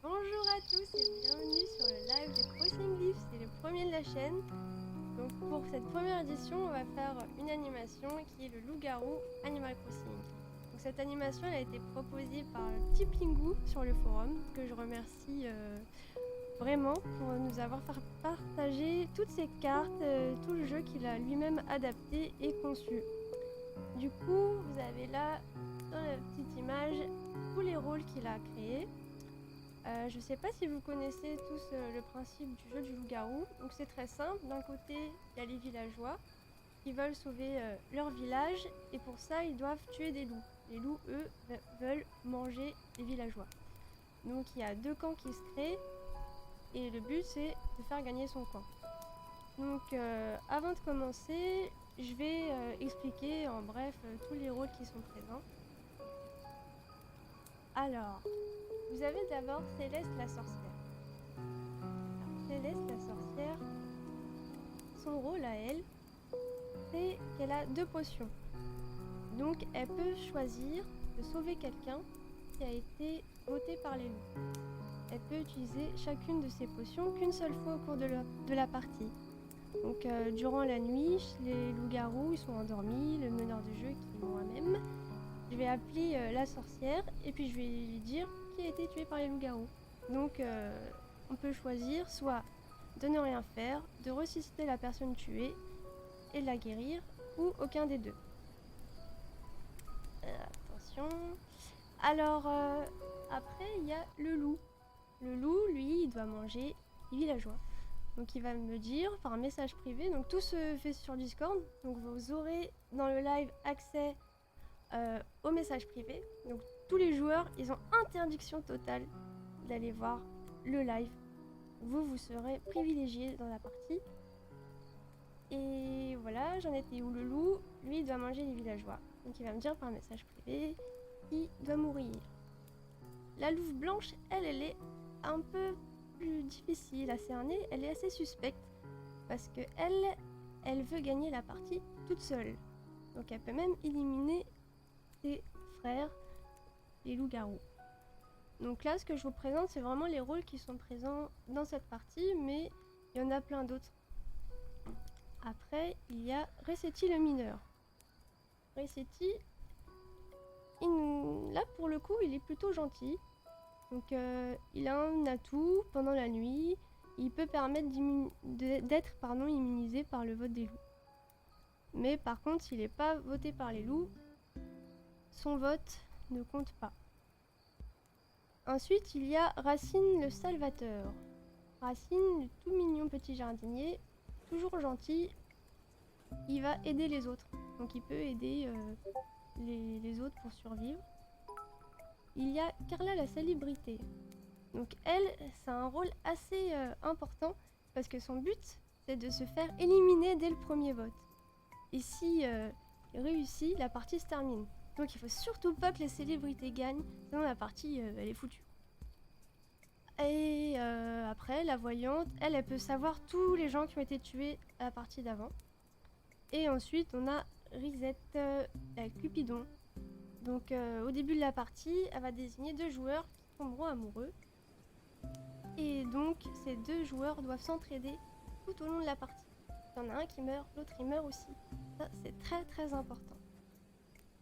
Bonjour à tous et bienvenue sur le live de Crossing Leaf, c'est le premier de la chaîne. Donc pour cette première édition, on va faire une animation qui est le loup-garou Animal Crossing. Donc cette animation elle a été proposée par le petit Pingu sur le forum, que je remercie vraiment pour nous avoir fait partager toutes ces cartes, tout le jeu qu'il a lui-même adapté et conçu. Du coup, vous avez là dans la petite image tous les rôles qu'il a créés. Je ne sais pas si vous connaissez tous le principe du jeu du loup-garou. Donc c'est très simple. D'un côté, il y a les villageois qui veulent sauver leur village et pour ça, ils doivent tuer des loups. Les loups, eux, veulent manger les villageois. Donc il y a deux camps qui se créent et le but c'est de faire gagner son camp. Donc avant de commencer, je vais expliquer en bref tous les rôles qui sont présents. Alors, vous avez d'abord Céleste la sorcière. Alors, Céleste la sorcière, son rôle à elle, c'est qu'elle a 2 potions. Donc elle peut choisir de sauver quelqu'un qui a été voté par les loups. Elle peut utiliser chacune de ces potions qu'une seule fois au cours de la partie. Donc durant la nuit, les loups-garous ils sont endormis, le meneur de jeu qui est moi-même. Je vais appeler la sorcière et puis je vais lui dire qui a été tué par les loups-garous. Donc on peut choisir soit de ne rien faire, de ressusciter la personne tuée et de la guérir, ou aucun des deux. Attention. Alors après il y a le loup. Le loup, lui, il doit manger les villageois. Donc il va me dire par un message privé, donc tout se fait sur Discord, donc vous aurez dans le live accès au message privé. Donc tous les joueurs, ils ont interdiction totale d'aller voir le live. Vous serez privilégiés dans la partie. Et voilà, j'en étais où le loup, lui, il doit manger les villageois. Donc il va me dire par un message privé qu'il doit mourir. La louve blanche, elle est un peu plus difficile à cerner, elle est assez suspecte parce que elle veut gagner la partie toute seule. Donc elle peut même éliminer ses frères, les loups-garous. Donc là, ce que je vous présente, c'est vraiment les rôles qui sont présents dans cette partie, mais il y en a plein d'autres. Après, il y a Resetti le mineur. Resetti, là pour le coup, il est plutôt gentil. Donc il a un atout pendant la nuit. Il peut permettre d'être immunisé par le vote des loups. Mais par contre, s'il n'est pas voté par les loups, son vote ne compte pas. Ensuite, il y a Racine le Salvateur. Racine, le tout mignon petit jardinier, toujours gentil, il va aider les autres. Donc il peut aider les autres pour survivre. Il y a Carla la Salubrité. Donc elle, c'est un rôle assez important parce que son but, c'est de se faire éliminer dès le premier vote. Et si il réussit, la partie se termine. Donc il faut surtout pas que les célébrités gagnent, sinon la partie elle est foutue. Et après, la voyante, elle peut savoir tous les gens qui ont été tués à la partie d'avant. Et ensuite, on a Risette, la Cupidon. Donc au début de la partie, elle va désigner 2 joueurs qui tomberont amoureux. Et donc, ces 2 joueurs doivent s'entraider tout au long de la partie. Il y en a un qui meurt, l'autre il meurt aussi. Ça, c'est très très important.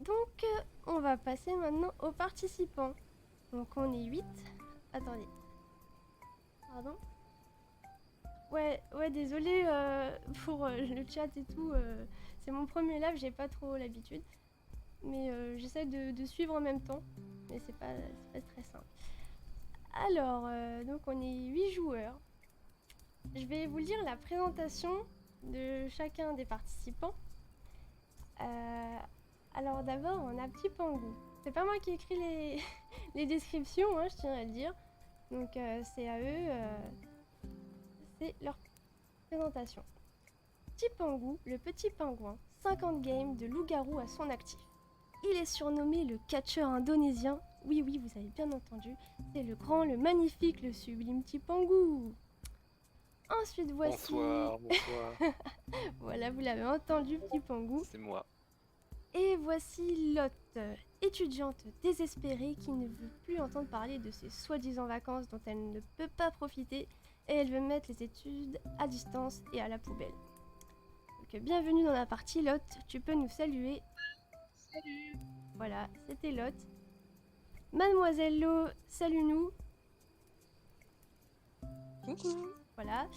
Donc, on va passer maintenant aux participants. Donc, on est 8. Attendez. Pardon ? Ouais, désolé pour le chat et tout. C'est mon premier live, j'ai pas trop l'habitude. Mais j'essaie de suivre en même temps. Mais c'est pas très simple. Alors, donc on est 8 joueurs. Je vais vous lire la présentation de chacun des participants. Alors d'abord, on a Petit Pangou. C'est pas moi qui ai écrit les descriptions, hein, je tiens à le dire. Donc c'est à eux, c'est leur présentation. Petit Pangou, le petit pingouin, 50 games de loup-garou à son actif. Il est surnommé le catcheur indonésien. Oui, vous avez bien entendu. C'est le grand, le magnifique, le sublime Petit Pangou. Ensuite, voici... Bonsoir. Voilà, vous l'avez entendu, Petit Pangou. C'est moi. Et voici Lotte, étudiante désespérée qui ne veut plus entendre parler de ses soi-disant vacances dont elle ne peut pas profiter et elle veut mettre les études à distance et à la poubelle. Donc bienvenue dans la partie Lotte, tu peux nous saluer. Salut. Voilà, c'était Lotte. Mademoiselle Lo, salue-nous. Coucou. Voilà.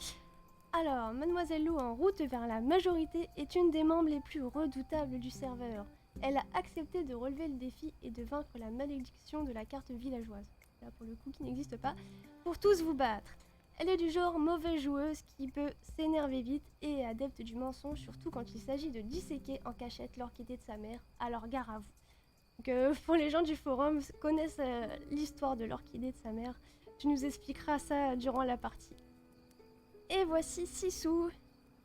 Alors, Mademoiselle Lo, en route vers la majorité, est une des membres les plus redoutables du serveur. Elle a accepté de relever le défi et de vaincre la malédiction de la carte villageoise, là pour le coup qui n'existe pas, pour tous vous battre. Elle est du genre mauvaise joueuse qui peut s'énerver vite et est adepte du mensonge, surtout quand il s'agit de disséquer en cachette l'orchidée de sa mère, alors gare à vous. Donc, pour les gens du forum connaissent l'histoire de l'orchidée de sa mère, tu nous expliqueras ça durant la partie. Et voici Sissou,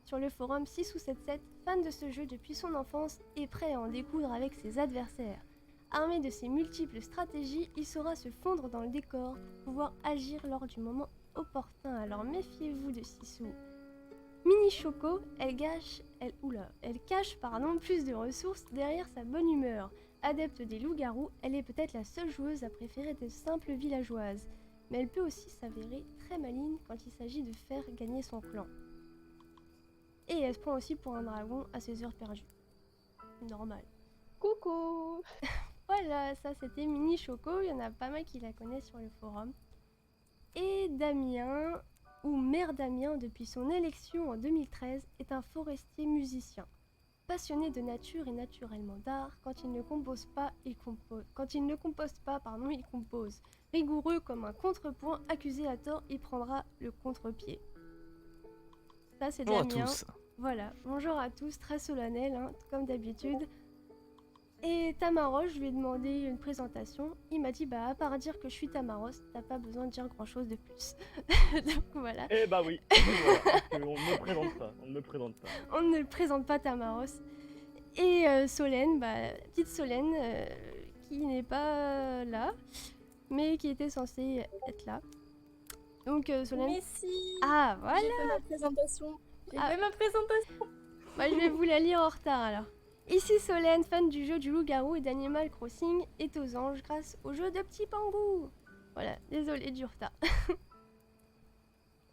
sur le forum Sissou77, fan de ce jeu depuis son enfance et prêt à en découdre avec ses adversaires. Armé de ses multiples stratégies, il saura se fondre dans le décor pour pouvoir agir lors du moment opportun, alors méfiez-vous de Sissou. Mini Choco, elle cache plus de ressources derrière sa bonne humeur. Adepte des loups-garous, elle est peut-être la seule joueuse à préférer des simples villageoises. Mais elle peut aussi s'avérer très maligne quand il s'agit de faire gagner son clan. Et elle se prend aussi pour un dragon à ses heures perdues. Normal. Coucou. Voilà, ça c'était Mini Choco, il y en a pas mal qui la connaissent sur le forum. Et Damien, ou Mère Damien depuis son élection en 2013, est un forestier musicien. Passionné de nature et naturellement d'art, quand il ne compose pas, il compose. Il compose. Rigoureux comme un contrepoint, accusé à tort, il prendra le contre-pied. Ça c'est Damien. Bonjour à tous. Voilà, bonjour à tous, très solennel, hein, comme d'habitude. Et Tamaros, je lui ai demandé une présentation. Il m'a dit, à part dire que je suis Tamaros, t'as pas besoin de dire grand chose de plus. Donc voilà. Eh bah oui, voilà, on ne me présente pas, On ne présente pas Tamaros. Et Solène, petite Solène, qui n'est pas là, mais qui était censée être là. Donc Solène... Mais si. Ah voilà. J'ai fait ma présentation. Je vais vous la lire en retard alors. Ici Solène, fan du jeu du loup-garou et d'Animal Crossing, est aux anges grâce au jeu de Petit Pangou. Voilà, désolé du retard.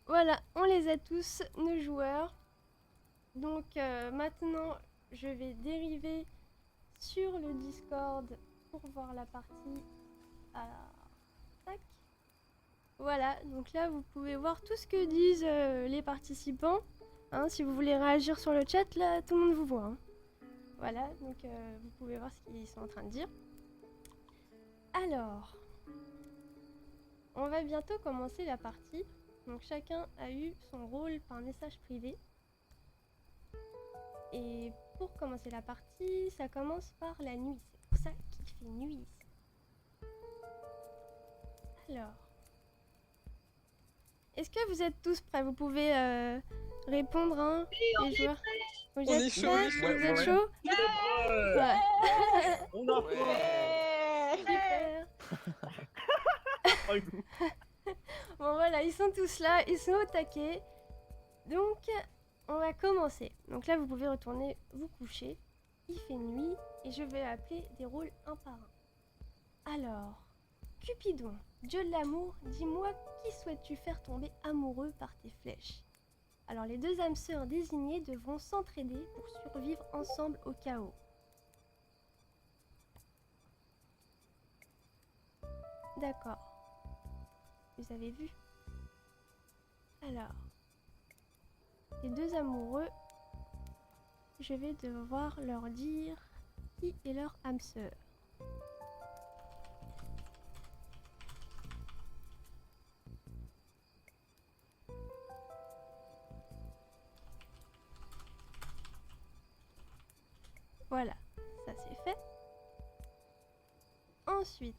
Voilà, on les a tous, nos joueurs. Donc maintenant, je vais dériver sur le Discord pour voir la partie. Alors, tac. Voilà, donc là, vous pouvez voir tout ce que disent les participants. Hein, si vous voulez réagir sur le chat, là, tout le monde vous voit. Hein. Voilà, donc vous pouvez voir ce qu'ils sont en train de dire. Alors, on va bientôt commencer la partie. Donc chacun a eu son rôle par message privé. Et pour commencer la partie, ça commence par la nuit. C'est pour ça qu'il fait nuit ici. Alors, est-ce que vous êtes tous prêts? Vous pouvez répondre, hein, les joueurs. Vous On êtes est chaud, prêts? on est chaud. Vous êtes Ouais. chaud? Ouais. On a Super. faim. Bon voilà, ils sont tous là, ils sont au taquet. Donc, on va commencer. Donc là, vous pouvez retourner vous coucher. Il fait nuit et je vais appeler des rôles un par un. Alors, Cupidon, dieu de l'amour, dis-moi qui souhaites-tu faire tomber amoureux par tes flèches? Alors, les deux âmes sœurs désignées devront s'entraider pour survivre ensemble au chaos. D'accord. Vous avez vu? Alors, les deux amoureux, je vais devoir leur dire qui est leur âme sœur. Voilà, ça c'est fait. Ensuite,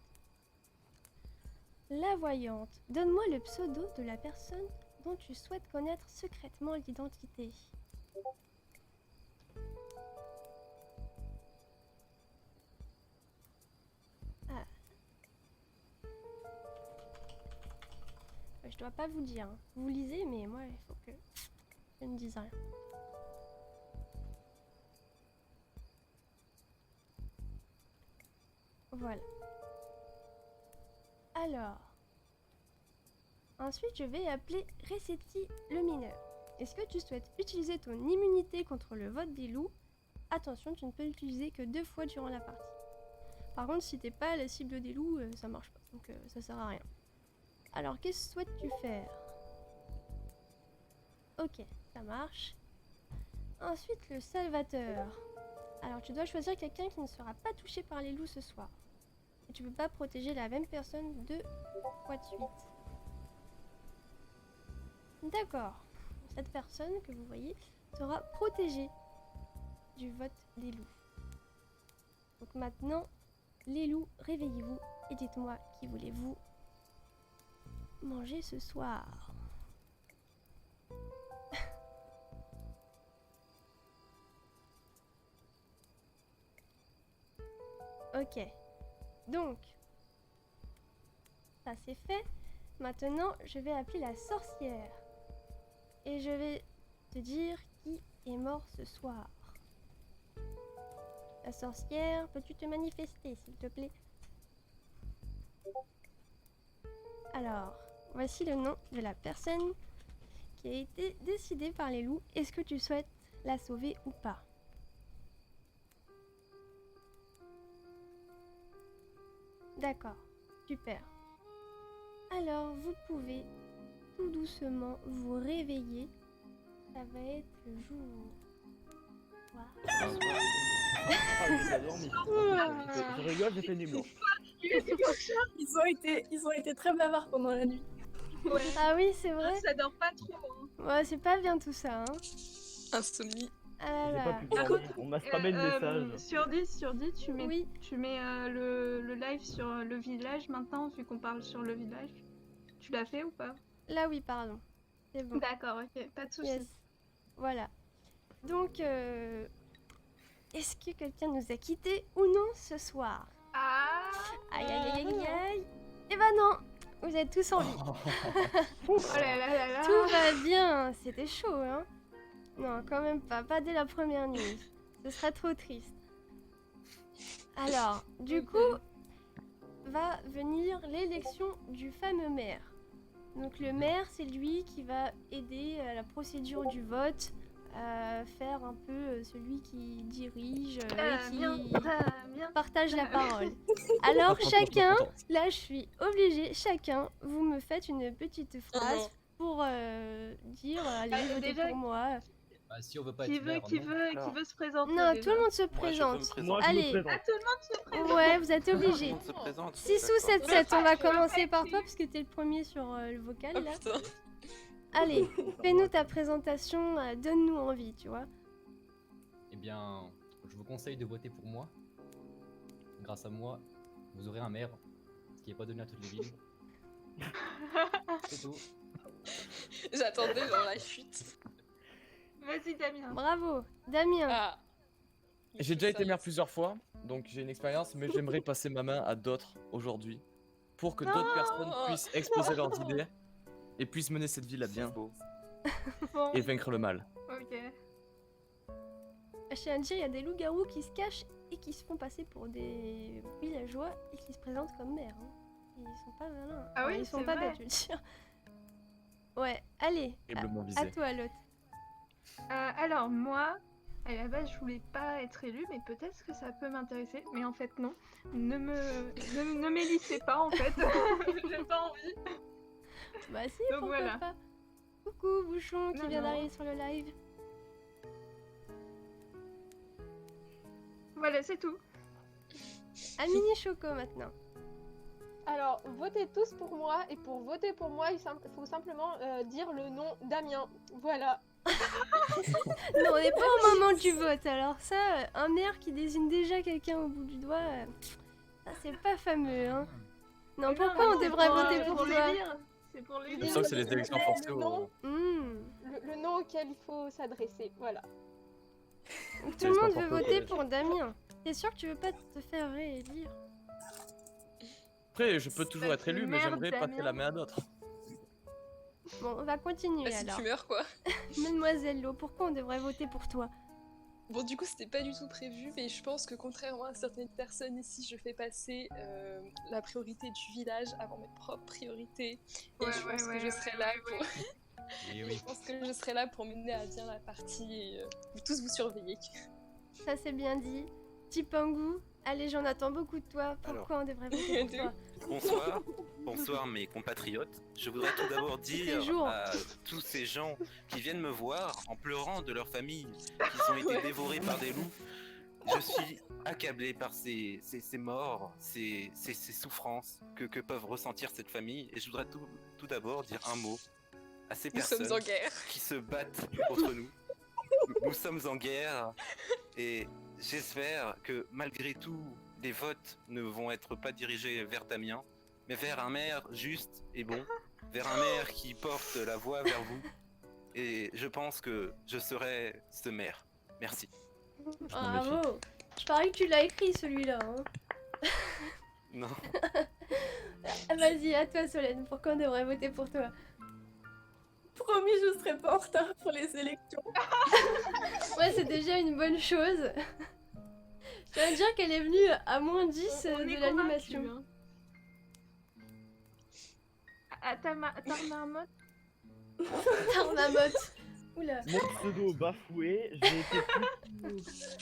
la voyante, donne-moi le pseudo de la personne dont tu souhaites connaître secrètement l'identité. Ah. Je dois pas vous dire, hein. Vous lisez, mais moi il faut que je ne dise rien. Voilà. Alors, ensuite je vais appeler Resetti le mineur. Est-ce que tu souhaites utiliser ton immunité contre le vote des loups? Attention, tu ne peux l'utiliser que 2 fois durant la partie. Par contre, si t'es pas la cible des loups, ça marche pas, donc ça sert à rien. Alors, qu'est-ce que souhaites-tu faire? Ok, ça marche. Ensuite, le salvateur. Alors, tu dois choisir quelqu'un qui ne sera pas touché par les loups ce soir. Et tu peux pas protéger la même personne 2 fois de suite. D'accord. Cette personne que vous voyez sera protégée du vote des loups. Donc maintenant, les loups, réveillez-vous et dites-moi qui voulez-vous manger ce soir. Ok. Donc, ça c'est fait. Maintenant, je vais appeler la sorcière. Et je vais te dire qui est mort ce soir. La sorcière, peux-tu te manifester, s'il te plaît? Alors, voici le nom de la personne qui a été décidée par les loups. Est-ce que tu souhaites la sauver ou pas? D'accord, super. Alors, vous pouvez tout doucement vous réveiller. Ça va être le jour. Wow. Ah, j'ai pas dormi. Je rigole, j'ai fait nuit blanche. Ils ont été très bavards pendant la nuit. Ouais. Ah oui, c'est vrai. Ça dort pas trop. Hein. Ouais, c'est pas bien tout ça, hein. Insomnie. Ah J'ai là pas là. pu dormir. On m'a spammé le message. Sur 10, tu mets, Oui, le live sur le village maintenant, vu qu'on parle sur le village. Tu l'as fait ou pas? là oui, pardon. C'est bon. D'accord, ok, pas de soucis. Yes. Voilà. Donc, est-ce que quelqu'un nous a quittés ou non ce soir? Ah Aïe aïe aïe aïe aïe. Eh ben non, vous êtes tous en vie. Oh là là là là. Tout va bien. C'était chaud, hein. Non, quand même pas. Pas dès la première nuit. Ce serait trop triste. Alors, du coup, va venir l'élection du fameux maire. Donc le maire, c'est lui qui va aider à la procédure du vote, à faire un peu celui qui dirige et qui Damien. partage la parole. Alors Attends, chacun, attends. là je suis obligée, chacun, vous me faites une petite phrase non. pour dire allez votez déjà, pour moi. Bah, si on veut pas Qui être maire, non. veut se présenter Non, déjà. tout le monde se Moi, je veux me présente. présenter. Moi, je me Allez. présente. Ah, tout le monde se présente. Ouais, vous êtes Tout le obligés. monde se présente. 6 ou D'accord. 7, 7, on va Je veux commencer pas par être toi parce que t'es le premier sur le vocal Oh là. putain. Allez, fais-nous ta présentation, donne-nous envie, tu vois. Eh bien, je vous conseille de voter pour moi. Grâce à moi, vous aurez un maire, ce qui n'est pas donné à toutes les villes. C'est tout. J'attendais dans la chute. Vas-y, Damien. Bravo, Damien. Ah. J'ai déjà été maire plusieurs fois, donc j'ai une expérience, mais j'aimerais passer ma main à d'autres aujourd'hui, pour que d'autres personnes puissent exposer leurs idées et puissent mener cette ville à bien C'est beau. Bon, et vaincre le mal. ok. Je tiens à dire, il y a des loups-garous qui se cachent et qui se font passer pour des villageois et qui se présentent comme maires. Hein. Ils sont pas malins. Ah oui, ils sont c'est pas vrai. bêtes, je veux dire. Ouais, allez, Terriblement à visé. toi l'autre. Alors, moi, à la base, je voulais pas être élue, mais peut-être que ça peut m'intéresser. Mais en fait, non. Ne m'élissez pas, en fait. J'ai pas envie. Bah si, Donc pourquoi voilà. pas. Coucou Bouchon qui Non, vient non. d'arriver sur le live. Voilà, c'est tout. Amini Choco maintenant. Alors, votez tous pour moi, et pour voter pour moi, il faut simplement dire le nom Damien. Voilà. Non, on n'est pas au moment du vote, alors ça, un maire qui désigne déjà quelqu'un au bout du doigt, ça c'est pas fameux, hein. Non, Mais pourquoi mais on c'est devrait pour, voter pour toi? l'élire. C'est pour C'est l'élire. pour ça que c'est les élections forcées Le nom, au... Hmm. le nom auquel il faut s'adresser. Voilà. Donc, tout le monde veut voter pour Damien. T'es sûr que tu veux pas te faire réélire? Après, je peux toujours être élu, mais Merde, j'aimerais passer Damien. la main à d'autres. Bon, on va continuer Bah, si alors. tu meurs quoi. Mademoiselle Lo, pourquoi on devrait voter pour toi? Bon, du coup, c'était pas du tout prévu, mais je pense que contrairement à certaines personnes ici, je fais passer la priorité du village avant mes propres priorités. Et Ouais, je pense ouais, que je ouais, serai ouais, là ouais, pour. Et Je oui. pense que je serai là pour mener à bien la partie et vous tous vous surveiller. Ça c'est bien dit. Tipangou, allez, j'en attends beaucoup de toi. Pourquoi on devrait voter pour toi? Bonsoir, bonsoir mes compatriotes. Je voudrais tout d'abord dire jours. à tous ces gens qui viennent me voir en pleurant de leur famille, qui ont été dévorés par des loups. Je suis accablé par ces morts, ces souffrances que peuvent ressentir cette famille. Et je voudrais tout d'abord dire un mot à ces Nous sommes personnes en guerre. qui se battent contre nous. Nous sommes en guerre et j'espère que malgré tout, les votes ne vont être pas dirigés vers Damien, mais vers un maire juste et bon, vers un maire qui porte la voix vers vous. Et je pense que je serai ce maire. Merci. Bravo. Je parie que tu l'as écrit celui-là. Hein. Non. Vas-y, à toi Solène, pourquoi on devrait voter pour toi? Promis, je serai pas en retard pour les élections. Ouais, c'est déjà une bonne chose. Je tiens à dire qu'elle est venue à moins 10 On est de l'animation. convaincus, hein. À ta marmotte. Tarnamote. Oula. Mon pseudo bafoué, j'ai été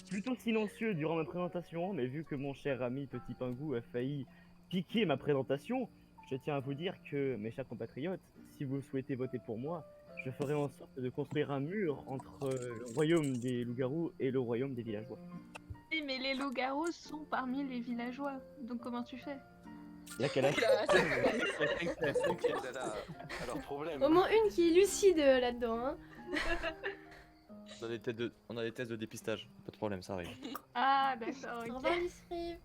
plutôt silencieux durant ma présentation, mais vu que mon cher ami Petit Pingou a failli piquer ma présentation, je tiens à vous dire que, mes chers compatriotes, si vous souhaitez voter pour moi, je ferai en sorte de construire un mur entre le royaume des loups-garous et le royaume des villageois. Oui, mais les loups-garous sont parmi les villageois. Donc comment tu fais? Il y a quel âge? Oula, Alors problème. Au moins une qui est lucide là-dedans. Hein. On a des tests de dépistage, pas de problème, ça arrive. Ah, d'accord, Au ok. revoir Lisrive.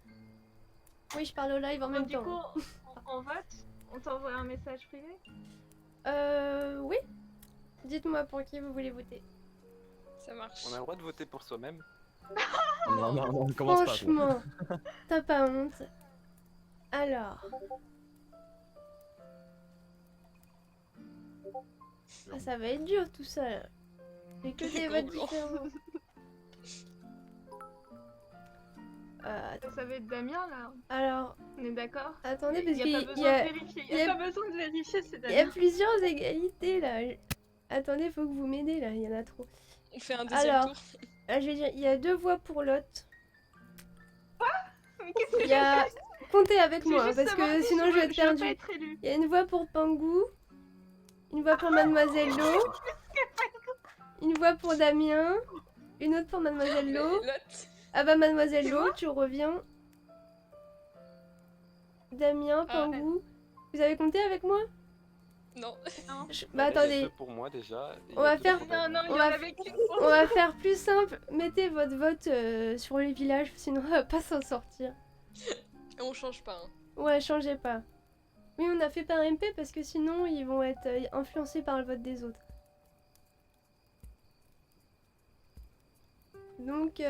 Oui, je parle au live en Bon, même du temps. coup, on vote? On t'envoie un message privé? Oui. Dites-moi pour qui vous voulez voter. ça marche. On a le droit de voter pour soi-même. Non, non, non, on commence pas. toi. Franchement, t'as pas honte. Alors. Ah, ça va être dur tout ça. Là. J'ai que des votes Gros blanc. différents. Ça va être Damien là, Alors, on est d'accord? attendez, parce Il n'y a pas qu'il besoin y a, de vérifier. il y a- pas besoin de vérifier, c'est il y a Damien. plusieurs égalités là. Attendez, faut que vous m'aidez là, il y en a trop. On fait un deuxième Alors, tour. je vais dire, il y a 2 voix pour l'autre. Mais qu'est-ce que Il y a... Comptez avec j'ai moi, juste parce que demandé, sinon je vais être je veux pas perdue. être élue. Il y a une voix pour Pangou, une voix pour Mademoiselle Lo, une voix pour Damien, une autre pour Mademoiselle Lo. L'autre. Ah bah Mademoiselle C'est Lo, moi tu reviens. Damien, Ah. Pangou. Vous avez compté avec moi? Non. Non, Bah Il y a attendez, deux pour moi déjà. et il y On a va deux faire- pour non, Damien. il y On en va- avait qu'une on pour va faire plus simple. Mettez votre vote sur les villages, sinon on va pas s'en sortir. Et on change pas. Hein. Ouais, changez pas. Oui, on a fait par MP parce que sinon ils vont être influencés par le vote des autres. Donc,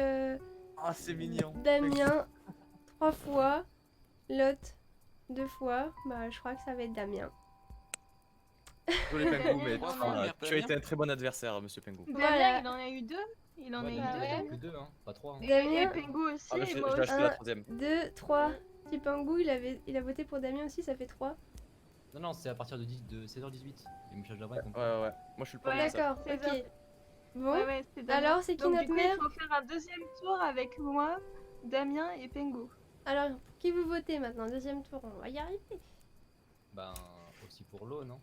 Ah, c'est mignon. Damien, 3 fois. Lot, 2 fois. Bah, je crois que ça va être Damien. Désolé, Pengou, mais Trois tu fois, as Damien. été un très bon adversaire, monsieur Pengou. Damien, Voilà. il en a eu 2. Il en a Ouais, eu donc, deux. ouais. que 2, hein, pas 3. Hein. Et Damien. Pengu aussi, Ah, bah, et je moi vais aussi. acheter la Un. troisième. 2, 3. Si Pangou, il a voté pour Damien aussi, ça fait 3. Non, non, c'est à partir de 16h18. Et Michel Javin est compris. Ouais, ouais, ouais. Moi, je suis le premier. Ouais, ça. D'accord, c'est ok. Bon, Ouais, ouais, c'est Damien. alors c'est qui Donc, notre du coup, mère? il faut faire un deuxième tour avec moi, Damien et Pengu. Alors, pour qui vous votez maintenant? Deuxième tour, on va y arriver. Ben, aussi pour l'eau, non?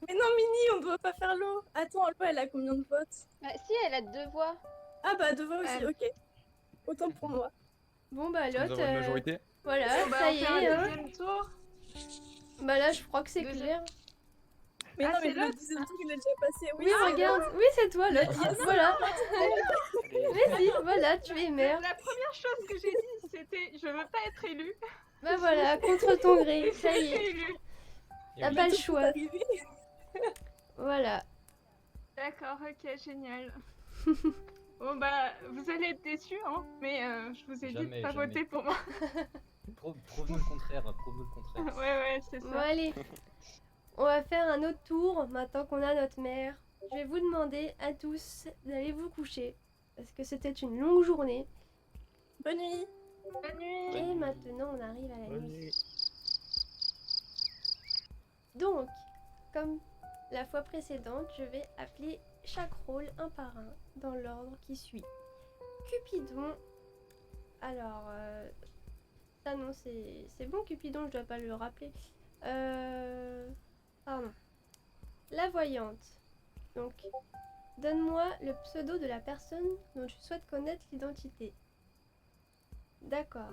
Mais non, Mini, on doit pas faire l'eau. Attends, l'eau, elle a combien de votes? Bah, si, elle a 2 voix. Ah bah, 2 voix aussi, ok. Autant pour moi. Bon, bah, Nous Lot, avons une majorité. voilà, Bon, bah, ça on y fait un est. Hein. deuxième tour. Bah, là, je crois que c'est Deuxième- clair. Mais Ah, non, mais c'est le l'autre. deuxième tour, il est déjà passé. Oui, regarde, oui, c'est toi, Lot. Voilà. Vas-y, voilà, tu es mère. La première chose que j'ai dit, c'était je veux pas être élue. Bah, voilà, contre ton gré, ça y J'ai est. été élue. Et T'as oui. pas le Tout est choix. arrivé. Voilà. D'accord, ok, génial. Bon bah, vous allez être déçus, hein, mais je vous ai dit Jamais, de pas jamais. voter pour moi. Prouve-nous le contraire, prouve-nous le contraire. Ouais, c'est Bon, ça. allez. On va faire un autre tour maintenant qu'on a notre mère. Je vais vous demander à tous d'aller vous coucher. Parce que c'était une longue journée. Bonne nuit. Bonne nuit. Et maintenant, on arrive à la Bonne nuit. nuit. Donc, comme la fois précédente, je vais appeler chaque rôle un par un dans l'ordre qui suit. Cupidon. Alors, ça non, c'est bon Cupidon, je dois pas le rappeler. Pardon. La voyante. Donc, donne-moi le pseudo de la personne dont tu souhaites connaître l'identité. D'accord.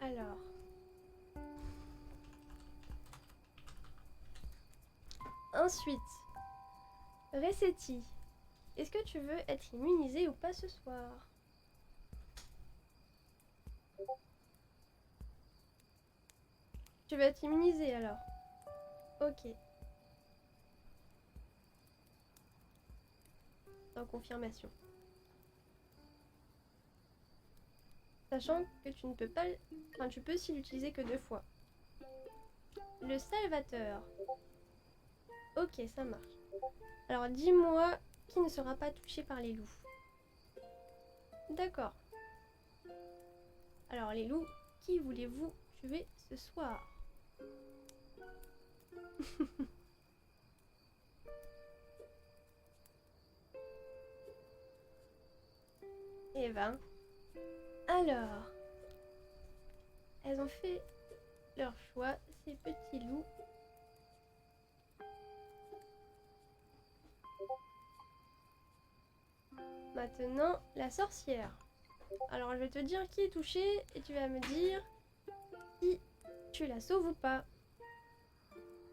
Alors. Ensuite, Resetti, est-ce que tu veux être immunisé ou pas ce soir? Tu veux être immunisé alors? Ok. En confirmation. Sachant que tu ne peux pas... Enfin, tu peux s'y l'utiliser que 2 fois. Le Salvateur. Ok, ça marche. Alors, dis-moi qui ne sera pas touché par les loups. D'accord. Alors, les loups, qui voulez-vous tuer ce soir? Eh ben... Alors... Elles ont fait leur choix, ces petits loups. Maintenant, la sorcière. Alors, je vais te dire qui est touché et tu vas me dire si tu la sauves ou pas.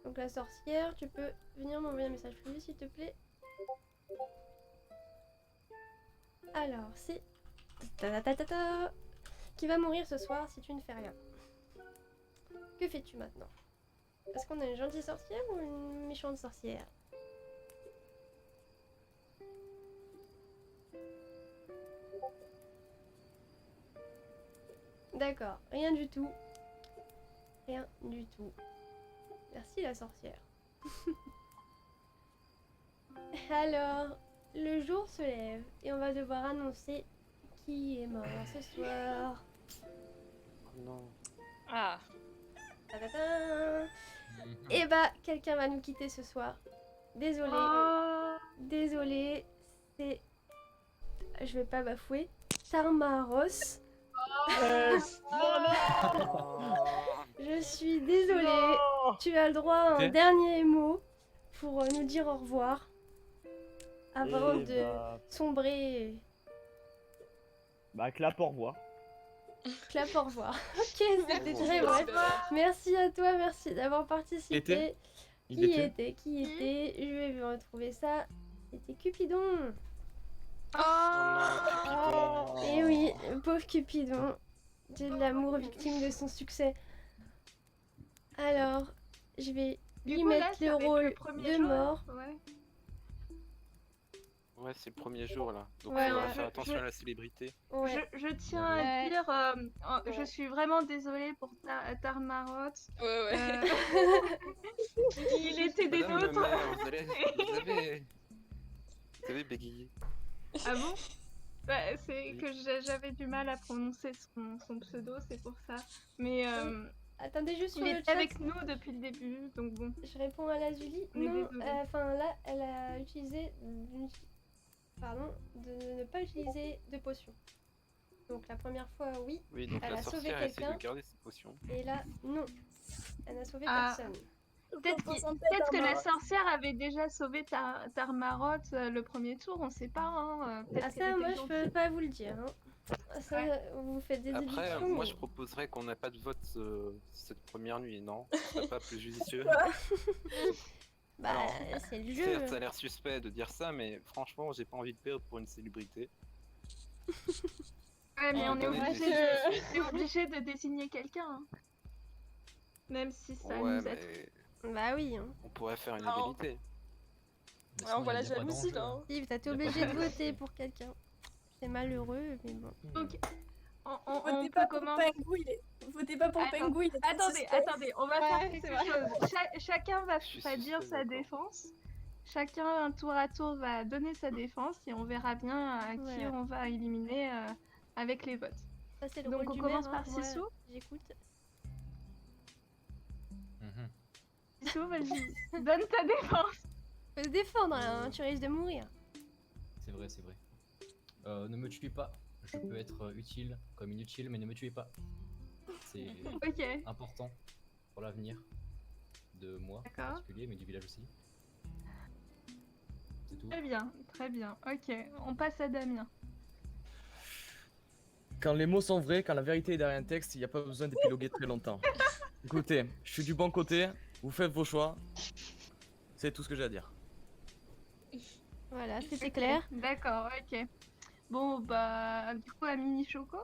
Donc, la sorcière, tu peux venir m'envoyer un message privé s'il te plaît. Alors, c'est ta qui va mourir ce soir si tu ne fais rien. Que fais-tu maintenant? Est-ce qu'on a une gentille sorcière ou une méchante sorcière? D'accord, rien du tout. Rien du tout. Merci la sorcière. Alors, le jour se lève et on va devoir annoncer qui est mort ce soir. Non. Ah. Ta-ta-ta. Mhm. Et bah, quelqu'un va nous quitter ce soir. Désolé. Oh, Désolé. C'est. Je vais pas bafouer. Tarmaros. Je suis désolée. Tu as le droit à un Ok. dernier mot pour nous dire au revoir. Avant Eh de bah, sombrer. bah, clap, au revoir. Clap au revoir. Ok, c'était très Au bref. Super. Merci à toi, merci d'avoir participé. Était Qui était Je vais vous retrouver ça. C'était Cupidon. Et oui, pauvre Cupidon. J'ai de l'amour victime de son succès. Alors, je vais du lui coup, là, mettre ça le va être rôle le premier de jour. mort. Ouais. Ouais, c'est le premier jour là. Donc Ouais, il faudra ouais. faire attention à la célébrité. Ouais. Je tiens à Ouais. dire, je suis vraiment désolée pour Tarmarot. Ouais, ouais. Il était des Madame le nôtres. maire, vous avez bégayé. Ah bon? Bah, c'est Oui. que j'avais du mal à prononcer son pseudo, c'est pour ça. Mais Attendez juste sur il le était chat. avec nous depuis le début, donc bon. Je réponds à la Julie. On est Non, désolé. enfin là, elle a utilisé pardon, de ne pas utiliser de potion. Donc la première fois, oui, Oui, donc Elle la a sauvé sorcière essaie quelqu'un. de garder ses potions. et là, non. Elle n'a sauvé Ah. personne. Peut-être que la sorcière avait déjà sauvé Tarmarot le premier tour, on sait pas. Hein. Peut-être Ah qu'elle ça, était moi, je gentille. peux pas vous le dire. Hein. Ça, Ouais. vous faites des Après, déductions. moi mais- je proposerais qu'on n'ait pas de vote cette première nuit, non? Ce serait pas plus judicieux? Bah, Alors, c'est le jeu. Certes, ça a l'air suspect de dire ça, mais franchement, j'ai pas envie de perdre pour une célébrité. Ouais, mais On on est peut donner obligé, des on est obligé de désigner quelqu'un. Hein. Même si ça Ouais, nous aide. mais Bah oui. Hein. on pourrait faire une Non. égalité. Mais Alors sinon, voilà, il y a pas jalousie d'enjeu, là. hein. Yves, t'as été Y a pas obligé de d'enjeu. voter pour quelqu'un. C'est malheureux, mais bon. Donc, on Votez peut pas pour commencer. Pengu, votez pas pour Attends, Pengu, il est trop Attendez, suspect. attendez, on va Ouais, faire c'est quelque vrai. chose. Chacun va Je suis dire suspect, sa d'accord. défense. Chacun, un tour à tour, va donner sa défense et on verra bien à qui Ouais. on va éliminer avec les votes. Ça, c'est le Donc, rôle on du commence maire, hein. par Moi, Sissou. J'écoute. Mhm. Sissou, vas-y, donne ta défense. Faut se défendre, là, hein, tu risques de mourir. C'est vrai, c'est vrai. Ne me tuez pas. Je peux être utile comme inutile, mais ne me tuez pas. C'est Ok, important pour l'avenir de moi en D'accord. particulier, mais du village aussi. C'est tout. très bien, très bien. Ok, on passe à Damien. Quand les mots sont vrais, quand la vérité est derrière un texte, il n'y a pas besoin d'épiloguer très longtemps. Écoutez, je suis du bon côté, vous faites vos choix. C'est tout ce que j'ai à dire. Voilà, c'était Ok, clair. D'accord, ok. Bon, bah, du coup, à Mini Choco.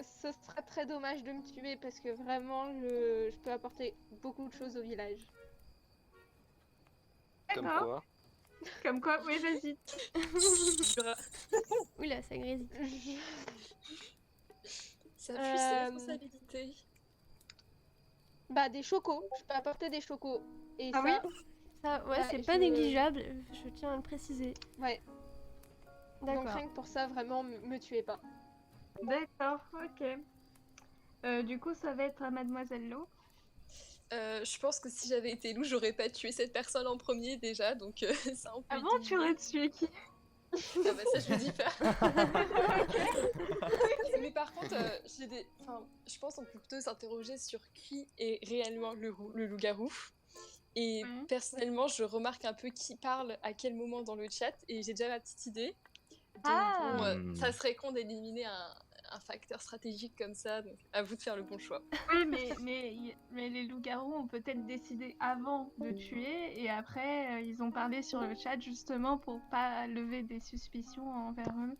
Ce serait très dommage de me tuer parce que vraiment je peux apporter beaucoup de choses au village. Comme D'accord. quoi? Comme quoi, oui, vas-y. Oula, ça grésille. Ça appuie ses responsabilités. Bah des chocos, je peux apporter des chocos. Et Ah ça, Ça, ouais, Ouais, c'est pas je- négligeable, je tiens à le préciser. ouais. Donc D'accord. rien que pour ça, vraiment, me tuez pas. D'accord, ok. Du coup, ça va être à Mademoiselle Lo. Je pense que si j'avais été loup, j'aurais pas tué cette personne en premier déjà, donc ça on peut Avant, tu aurais tué qui? Ah bah ça je le dis pas. Mais par contre, je pense qu'on peut plutôt s'interroger sur qui est réellement le loup-garou. Et Mhm. personnellement, je remarque un peu qui parle à quel moment dans le chat, et j'ai déjà ma petite idée. Donc Ah. bon, ça serait con d'éliminer un facteur stratégique comme ça, donc à vous de faire le bon choix. Oui, mais les loups-garous ont peut-être décidé avant de tuer et après, ils ont parlé sur le chat justement pour pas lever des suspicions envers eux.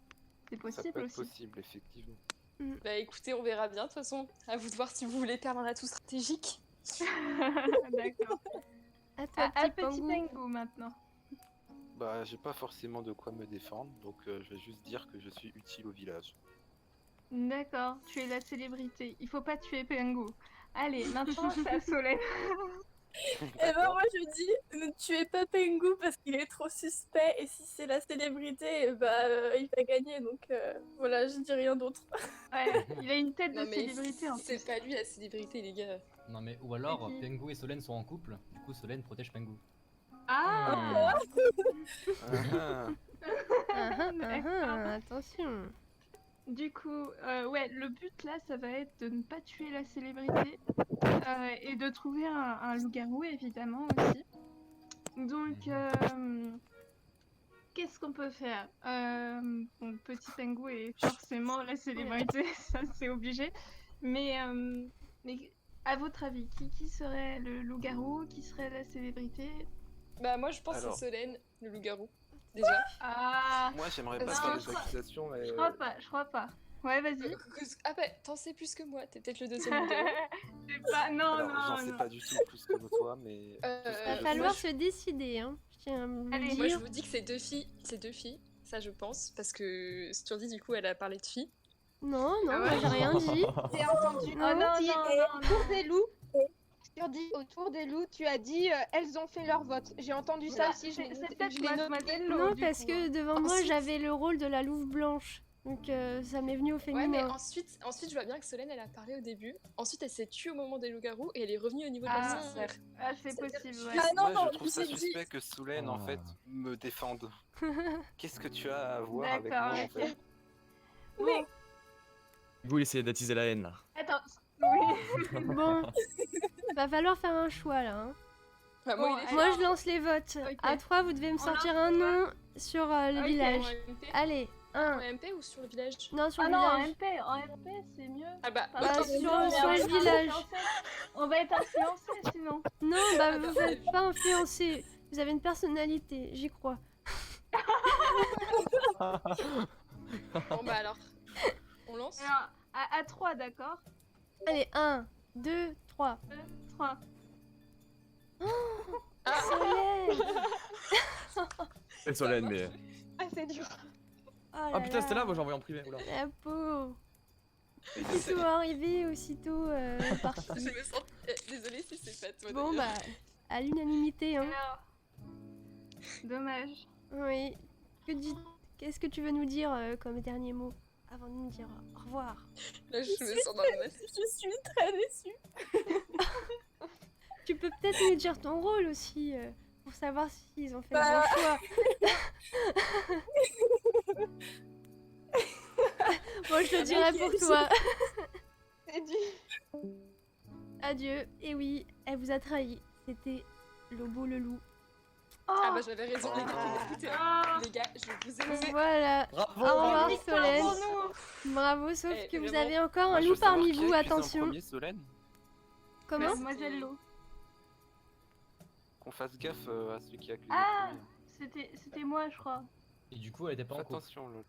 C'est Ça possible peut être aussi. possible, effectivement. Bah écoutez, on verra bien de toute façon. À vous de voir si vous voulez perdre un atout stratégique. D'accord. À toi, À petit Petit Pangou. Pingu maintenant. Bah, j'ai pas forcément de quoi me défendre, donc je vais juste dire que je suis utile au village. D'accord, tu es la célébrité. Il faut pas tuer Pingu. Allez, maintenant c'est à Solène. Et ben moi je dis, ne tuez pas Pengu parce qu'il est trop suspect et si c'est la célébrité, il va gagner donc voilà, je dis rien d'autre. Ouais, il a une tête de Non, mais célébrité en plus. c'est pas lui la célébrité, les gars. Non mais ou alors qui Pengu et Solène sont en couple, du coup Solène protège Pengu. Ah Ah, Attention. Du coup, ouais, le but là, ça va être de ne pas tuer la célébrité et de trouver un loup-garou, évidemment, aussi. Donc, qu'est-ce qu'on peut faire bon, Petit Pengu est forcément la célébrité, ça c'est obligé. Mais à votre avis, qui serait le loup-garou? Qui serait la célébrité? Bah, moi, je pense Alors. à Solène, le loup-garou. Déjà. Ah, moi, j'aimerais Non, pas faire je des accusations, mais. je crois pas. Ouais, vas-y. Ah bah, t'en sais plus que moi, t'es peut-être le deuxième loup-garou. C'est pas... Non, Alors, j'en sais non. pas du tout plus que toi, mais. tout ce que Va je falloir sais- se décider, hein. Je tiens à me Allez, le Moi, je dire. vous dis que c'est deux filles. C'est deux filles, ça je pense, parce que Sturdy, du coup, elle a parlé de filles. Non, non, Ah moi ouais j'ai rien dit. J'ai entendu Non, un non, petit non, autour des loups. Sturdy, autour des loups, tu as dit elles ont fait leur vote. J'ai entendu ça Bah, aussi, je l'ai c'est noté- peut-être je l'ai noté. Mademoiselle Lo, Non, du parce coup, que hein. devant moi Ensuite- j'avais le rôle de la louve blanche. Donc ça m'est venu au Ouais, mais féminin. ensuite, je vois bien que Solène, elle a parlé au début. Ensuite, elle s'est tuée au moment des loups-garous et elle est revenue au niveau de la Ah, sorcière. Ah, c'est C'est-à-dire possible, que- ouais. Ah non, Moi, non, je trouve ça j'ai dit- suspect que Solène, en fait, Ah. me défende. Qu'est-ce que tu as à voir avec D'accord, moi, en ok. fait? Bon, Vous essayez d'attiser la haine là. attends. Oui. Bon, va falloir faire un choix là. hein. Enfin, Bon, moi, il est Moi fort. je lance les votes. Ok. À 3, vous devez me On sortir lance un les nom sur le Ok. village. En MP Allez, En 1. MP ou sur le village? Non, sur Ah le non, en village. MP, c'est mieux. Ah bah, Parce Bah, que sur- sinon, sur on va le être village. influencé. On va être influencé sinon. Non, Ah bah bah, vous on a faites vu. pas influencer. Vous avez une personnalité, j'y crois. Bon bah alors, on lance. Alors, à 3, d'accord Allez, 1, 2, 3. 3. Soleil. C'est Solène, mais. Ah, c'est dur. Oh Ah là putain, c'était là. là, moi j'ai envoyé en privé. Oula. La peau. Ils sont arrivés aussitôt partis. Je me sens... Désolée si c'est pas toi Bon d'ailleurs. bah, à l'unanimité, hein. Alors, dommage. Oui. Qu'est-ce que tu veux nous dire comme dernier mot avant de nous dire au revoir? Là, je me sens dans le mal. Je suis très déçue. Tu peux peut-être nous dire ton rôle aussi pour savoir s'ils ont fait le Bah. bon choix. Bon, je le dirai pour toi. C'est dur. Adieu. Et oui, elle vous a trahi. C'était Lobo le loup. Ah bah j'avais raison les gars, écoutez, les gars, je vous ai aimé. Voilà. Bravo! Au revoir Victoire Solène. pour nous. Bravo, sauf Eh, que vous vraiment. avez encore Moi, un je loup veux savoir parmi qui vous. a accusé en Attention. premier, Solène. Comment Mademoiselle Lo. Qu'on fasse gaffe à celui qui a accusé Ah, le c'était moi, je crois. Et du coup, elle était pas premier. en couple. Attention, Lolo.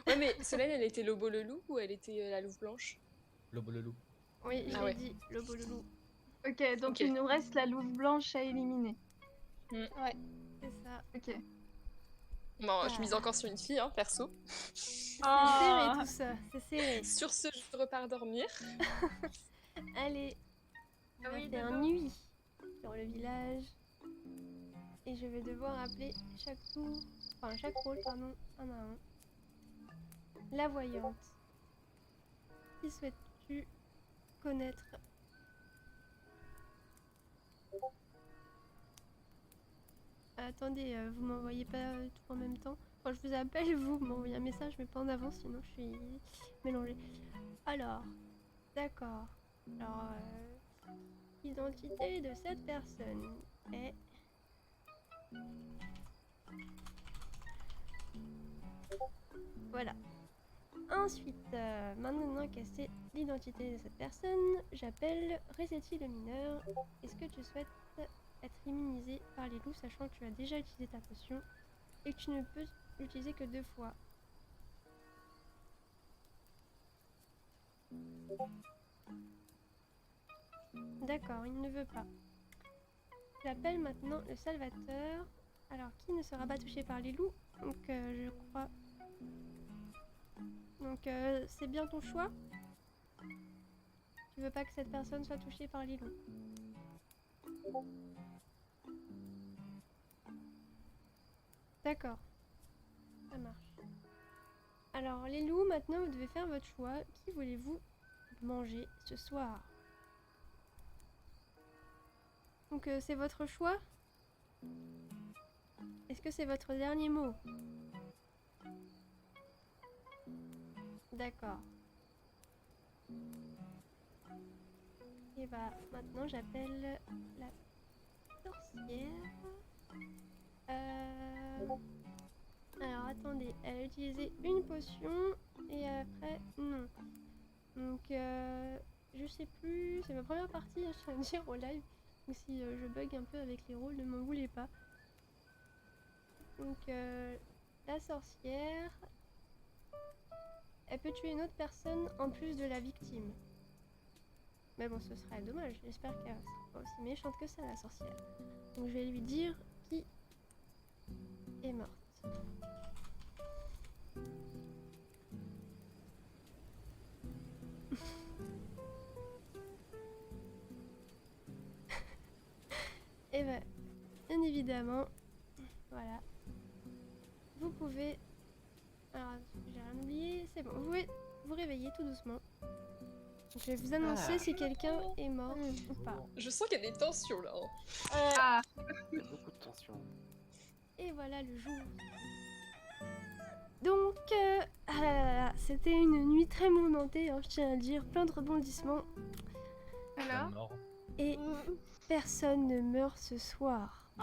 Ouais mais Solène, elle était Lobo le loup ou elle était la louve blanche? Lobo le loup. Oui, je Ah l'ai ouais. dit. Lobo le loup. Ok, donc Ok. il nous reste la louve blanche à éliminer. C'est ça. Ok. Bon, je mise encore sur une fille, hein, perso. C'est Ah. serré tout ça. C'est serré. Sur ce, je repars dormir. Allez. Ah On oui, va faire d'accord. nuit sur le village. Et je vais devoir appeler chaque tour, enfin chaque rôle, pardon, un à un. La voyante. Qui souhaites-tu connaître? Attendez, vous m'envoyez pas tout en même temps. Quand je vous appelle, vous m'envoyez un message, mais pas en avance, sinon je suis mélangée. Alors, d'accord. Alors, l'identité de cette personne est... Voilà. Ensuite, maintenant qu'elle sait l'identité de cette personne, j'appelle Resetti le mineur. Est-ce que tu souhaites être immunisé par les loups, sachant que tu as déjà utilisé ta potion et que tu ne peux l'utiliser que 2 fois? D'accord, il ne veut pas. J'appelle maintenant le Salvateur. Alors, qui ne sera pas touché par les loups? Donc, je crois... Donc, c'est bien ton choix? Tu veux pas que cette personne soit touchée par les loups? D'accord. Ça marche. Alors, les loups, maintenant, vous devez faire votre choix. Qui voulez-vous manger ce soir? Donc, c'est votre choix? Est-ce que c'est votre dernier mot? D'accord. Et bah, maintenant, j'appelle la sorcière. Alors, attendez, elle a utilisé une potion et après, non. Donc, je sais plus, c'est ma première partie, je tiens à dire au live. Donc, si je bug un peu avec les rôles, ne m'en voulez pas. Donc, la sorcière, elle peut tuer une autre personne en plus de la victime. Mais bon, ce serait dommage, j'espère qu'elle sera pas aussi méchante que ça, la sorcière. Donc, je vais lui dire qui est morte. Et ben, bien évidemment, voilà. Vous pouvez... Alors, j'ai rien oublié, c'est bon. Vous pouvez vous réveiller tout doucement. Donc, je vais vous annoncer si quelqu'un est mort ou pas. Je sens qu'il y a des tensions là. Ah, Il y a beaucoup de tension. Et voilà le jour. Donc, ah là là là, c'était une nuit très mouvementée, hein, je tiens à le dire, plein de rebondissements. alors Mort. Et personne ne meurt ce soir. Oh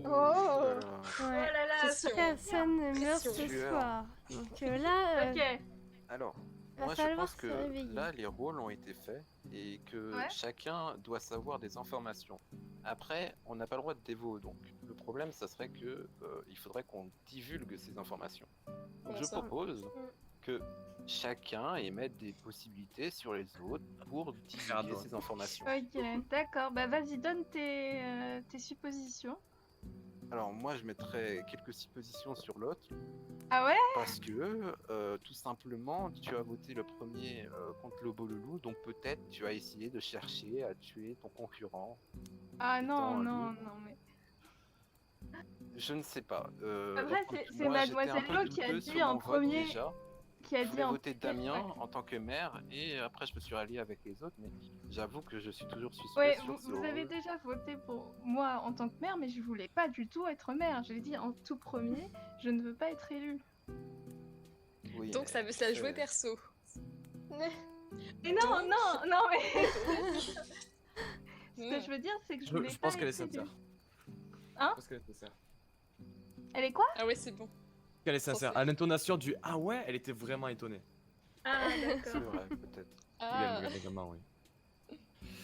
Voilà. Oh Ouais, là là, Pression. personne ne meurt Pression. ce Tueur. soir. Donc là, ok. Alors, va moi je falloir pense se que réveiller. là les rôles ont été faits et que Ouais. chacun doit savoir des informations. Après, on n'a pas le droit de dévot, donc le problème ça serait que il faudrait qu'on divulgue ces informations. Donc Comment je ça propose que chacun émette des possibilités sur les autres pour divulguer Pardon. ces informations. Ok, d'accord. Bah vas-y, donne tes suppositions. Alors moi je mettrais quelques suppositions sur l'autre Ah ouais? parce que tout simplement tu as voté le premier contre Lobo le loup, donc peut-être tu as essayé de chercher à tuer ton concurrent. Ah non, Étant un non, loup. non, mais... Je ne sais pas. Après, écoute, c'est moi, j'étais un Mademoiselle peu Lo qui a douteux dit sur en mon vote premier... déjà. Qui a Je dit voulais en voter premier... Damien ouais. en tant que maire et après je me suis rallié avec les autres, mais j'avoue que je suis toujours suspect Ouais, sur ce vous avez rôle. déjà voté pour moi en tant que maire, mais je voulais pas du tout être maire. J'ai dit en tout premier, je ne veux pas être élue. Oui, Donc ça mais veut tu ça sais, jouer perso. Mais non, Donc- non, non, mais... Ce que je veux dire, c'est que je voulais Je pas pense qu'elle est être élue. sincère. Hein Je pense qu'elle est sincère. Elle est quoi? Ah ouais, c'est bon. Qu'elle est sincère. Français. À l'intonation du ah ouais, elle était vraiment étonnée. Ah, c'est d'accord. vrai, peut-être. Il aime Ah, regarder comment, oui.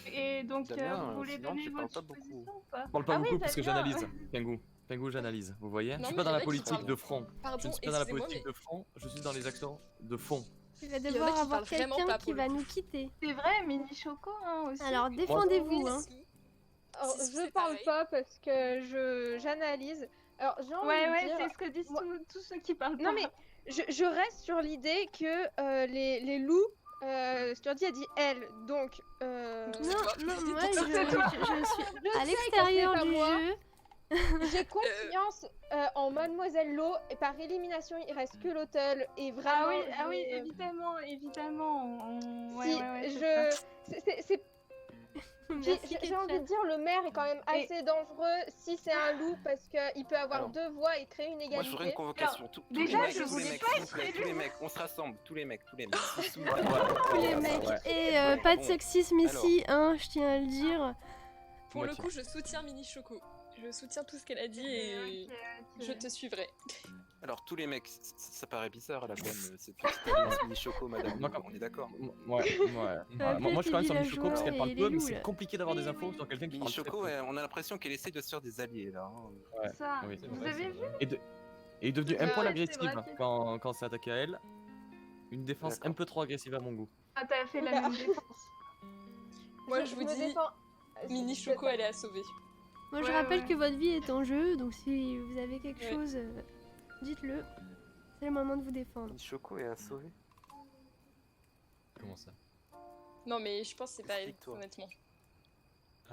Et donc, Damien, vous voulez sinon, donner tu parles votre pas beaucoup. supposition ou pas? Je parle pas Ah oui, beaucoup parce que Damien. j'analyse. Pingu. Pingu, j'analyse. Vous voyez? Non, Je suis mais pas dans il y en la a qui politique parlent. de front. Je pardon, ne suis pas dans la excusez-moi, politique mais de front, je suis dans les actions de fond. Il va y en a devoir qui avoir parlent vraiment quelqu'un pas qui pour le va coup. nous quitter. C'est vrai, Mini Choco hein, aussi. Alors défendez-vous, Oui, hein. si. Alors, Si, je c'est parle pareil. pas parce que j'analyse. Alors, j'ai envie Ouais, de ouais, dire... c'est ce que disent moi- tous ceux qui parlent Non, pas. mais je reste sur l'idée que les loups... Sturdy a dit elle, donc... Non, non, moi C'est je toi. suis Je à sais l'extérieur que c'est du pas moi. jeu. J'ai confiance en Mademoiselle Lo et par élimination il reste que l'hôtel et vraiment Ah oui, j'ai- évidemment, évidemment. Ouais, si ouais, ouais, c'est je ça. c'est Merci, j'ai envie de dire le maire est quand même Et- assez dangereux si c'est un loup parce que il peut avoir Alors, deux voix et créer une Moi je voudrais une égalité. convocation. Tous déjà, les mecs, je tous les voulais mecs, pas s'il vous être plaît, tous élue. les mecs, on se rassemble, tous les mecs. Sous- Tous les Ouais, mecs. ouais. Et Ouais, pas de bon. sexisme ici, hein, je tiens à le dire. Pour le Moitié. coup, je soutiens Mini Choco. Je soutiens tout ce qu'elle a dit et Ok. je te suivrai. Alors tous les mecs, ça paraît bizarre à la peine, cette petite alliance mini choco madame, D'accord. on est d'accord. Ouais, ouais. Moi je suis quand même sur Michoko parce qu'elle parle peu, mais c'est compliqué d'avoir des infos sur quelqu'un qui Mini parle très choco, peu. ouais, on a l'impression qu'elle essaie de se faire des alliés là. hein. Ouais, Ça, oui. C'est vous vrai, avez c'est vu? vrai. Et est devenu un Ouais, poil c'est agressive braqué. quand c'est attaqué à elle. Une défense D'accord. un peu trop agressive à mon goût. Ah, t'as fait la Oula. même défense. Moi, je vous me dis, défends. Mini Choco, elle est à sauver. Moi je Ouais, rappelle ouais. que votre vie est en jeu, donc si vous avez quelque Ouais. chose, dites-le. C'est le moment de vous défendre. Mini choco est à sauver. Comment ça? Non, mais je pense que c'est pas elle, Explique-toi. honnêtement.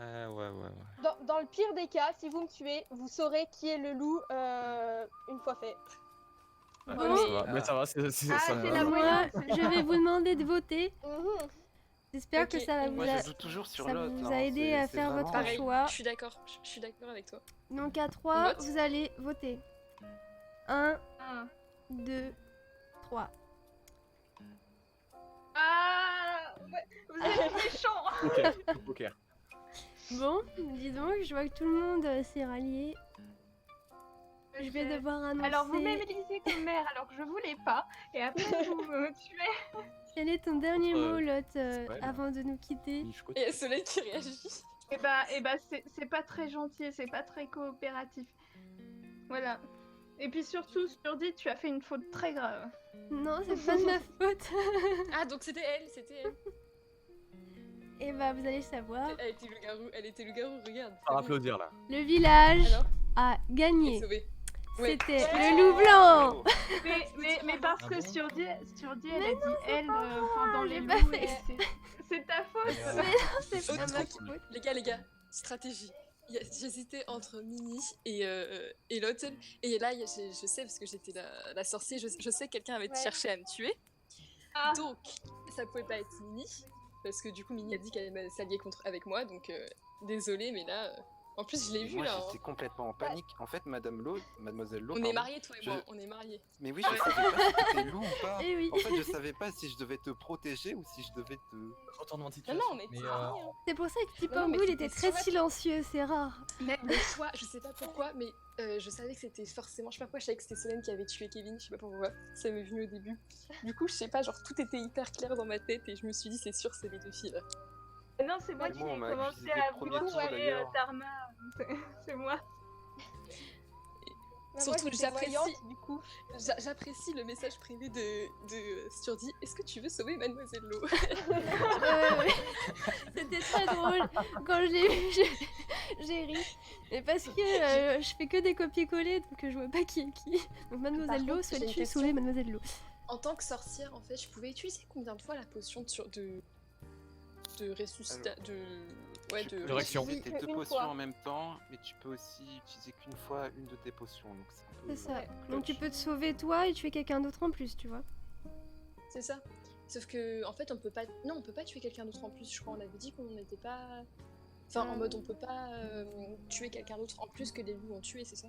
Ouais. Dans le pire des cas, si vous me tuez, vous saurez qui est le loup une fois fait. Ouais, Bon. ça va. Mais ça va, ça me c'est va. la Moi, moyenne. je vais vous demander de voter. Mhm. J'espère Ok, que ça va donc vous, Moi, je joue toujours sur ça l'autre. vous hein, a aidé à c'est faire vraiment- votre Pareil, choix. je suis d'accord avec toi. Donc à 3, vote. vous allez voter. 1, Ah. 2, 3. Ah, ouais, vous êtes méchants. Poker, poker. Bon, dis donc, je vois que tout le monde s'est rallié. Je vais devoir annoncer Alors vous m'élisez comme maire alors que je voulais pas, et après vous me tuez. quel est ton dernier mot, Lot, ouais. avant de nous quitter. Et il y a Soleil qui réagit. Et bah c'est pas très gentil, c'est pas très coopératif. Voilà. Et puis surtout, Sturdy, tu as fait une faute très grave. Non, c'est pas de ma faute. Ah, donc c'était elle. Et bah, vous allez savoir, Elle était loup-garou, regarde. On va applaudir là. le village Alors, a elle est gagné. sauvée. Ouais. C'était le loup blanc. Mais parce Ah que bon Sturdy, elle a dit elle pendant les j'ai pas loups, fait et c'est ta faute. Mais non, c'est pas Autre ma truc. faute. Les gars, stratégie. J'hésitais entre Mini et Lotten. Et là, je sais, parce que j'étais la sorcière, je sais que quelqu'un avait cherché à me tuer. Ah. Donc, ça pouvait pas être Mini. Parce que du coup, Mini a dit qu'elle allait s'allier avec moi. Donc, désolé, mais là. En plus, je l'ai vu Moi, là. j'étais complètement en panique. En fait, Mademoiselle Lo, On est pardon, mariés, toi et je- moi. On est mariés. Mais oui, je savais pas si t'étais loup ou pas. Eh oui. En fait, je savais pas si je devais te protéger ou si je devais te. Retournement de Non, situation. non, on était Mais, mariés. hein. C'est pour ça que Non, Tipangou, mais il était c'était très sur la- silencieux, c'est rare. Mais toi, je sais pas pourquoi, mais je savais que c'était forcément. Je sais pas pourquoi, je savais que c'était Solène qui avait tué Kevin. Je sais pas pourquoi. Ça m'est venu au début. Du coup, je sais pas, genre tout était hyper clair dans ma tête et je me suis dit, c'est sûr, c'est les deux filles là. Non, c'est moi Mais qui moi, on ai m'a commencé accusé à le premier vouloir tour, tuer d'ailleurs. Tarma. C'est moi. Bah, Surtout, moi, j'étais j'apprécie. voyante, du coup. J'apprécie le message privé de Sturdy. Est-ce que tu veux sauver Mademoiselle Lo? C'était très drôle. Quand je l'ai vu, j'ai ri. Mais parce que je fais que des copier-coller, donc je vois pas qui est qui. Donc Mademoiselle Par Lo, contre, j'ai une souhaites-tu question. sauver Mademoiselle Lo? En tant que sorcière, en fait, je pouvais utiliser combien de fois la potion de ressuscitation de Correction. utiliser tes deux Une potions fois. en même temps, mais tu peux aussi utiliser qu'une fois une de tes potions. Donc c'est un peu. C'est ça. Ouais. Donc tu peux te sauver toi et tuer quelqu'un d'autre en plus, tu vois. C'est ça. Sauf que en fait, on peut pas tuer quelqu'un d'autre en plus. Je crois on avait dit qu'on n'était pas. Enfin, en mode on peut pas tuer quelqu'un d'autre en plus que les loups ont tué, c'est ça?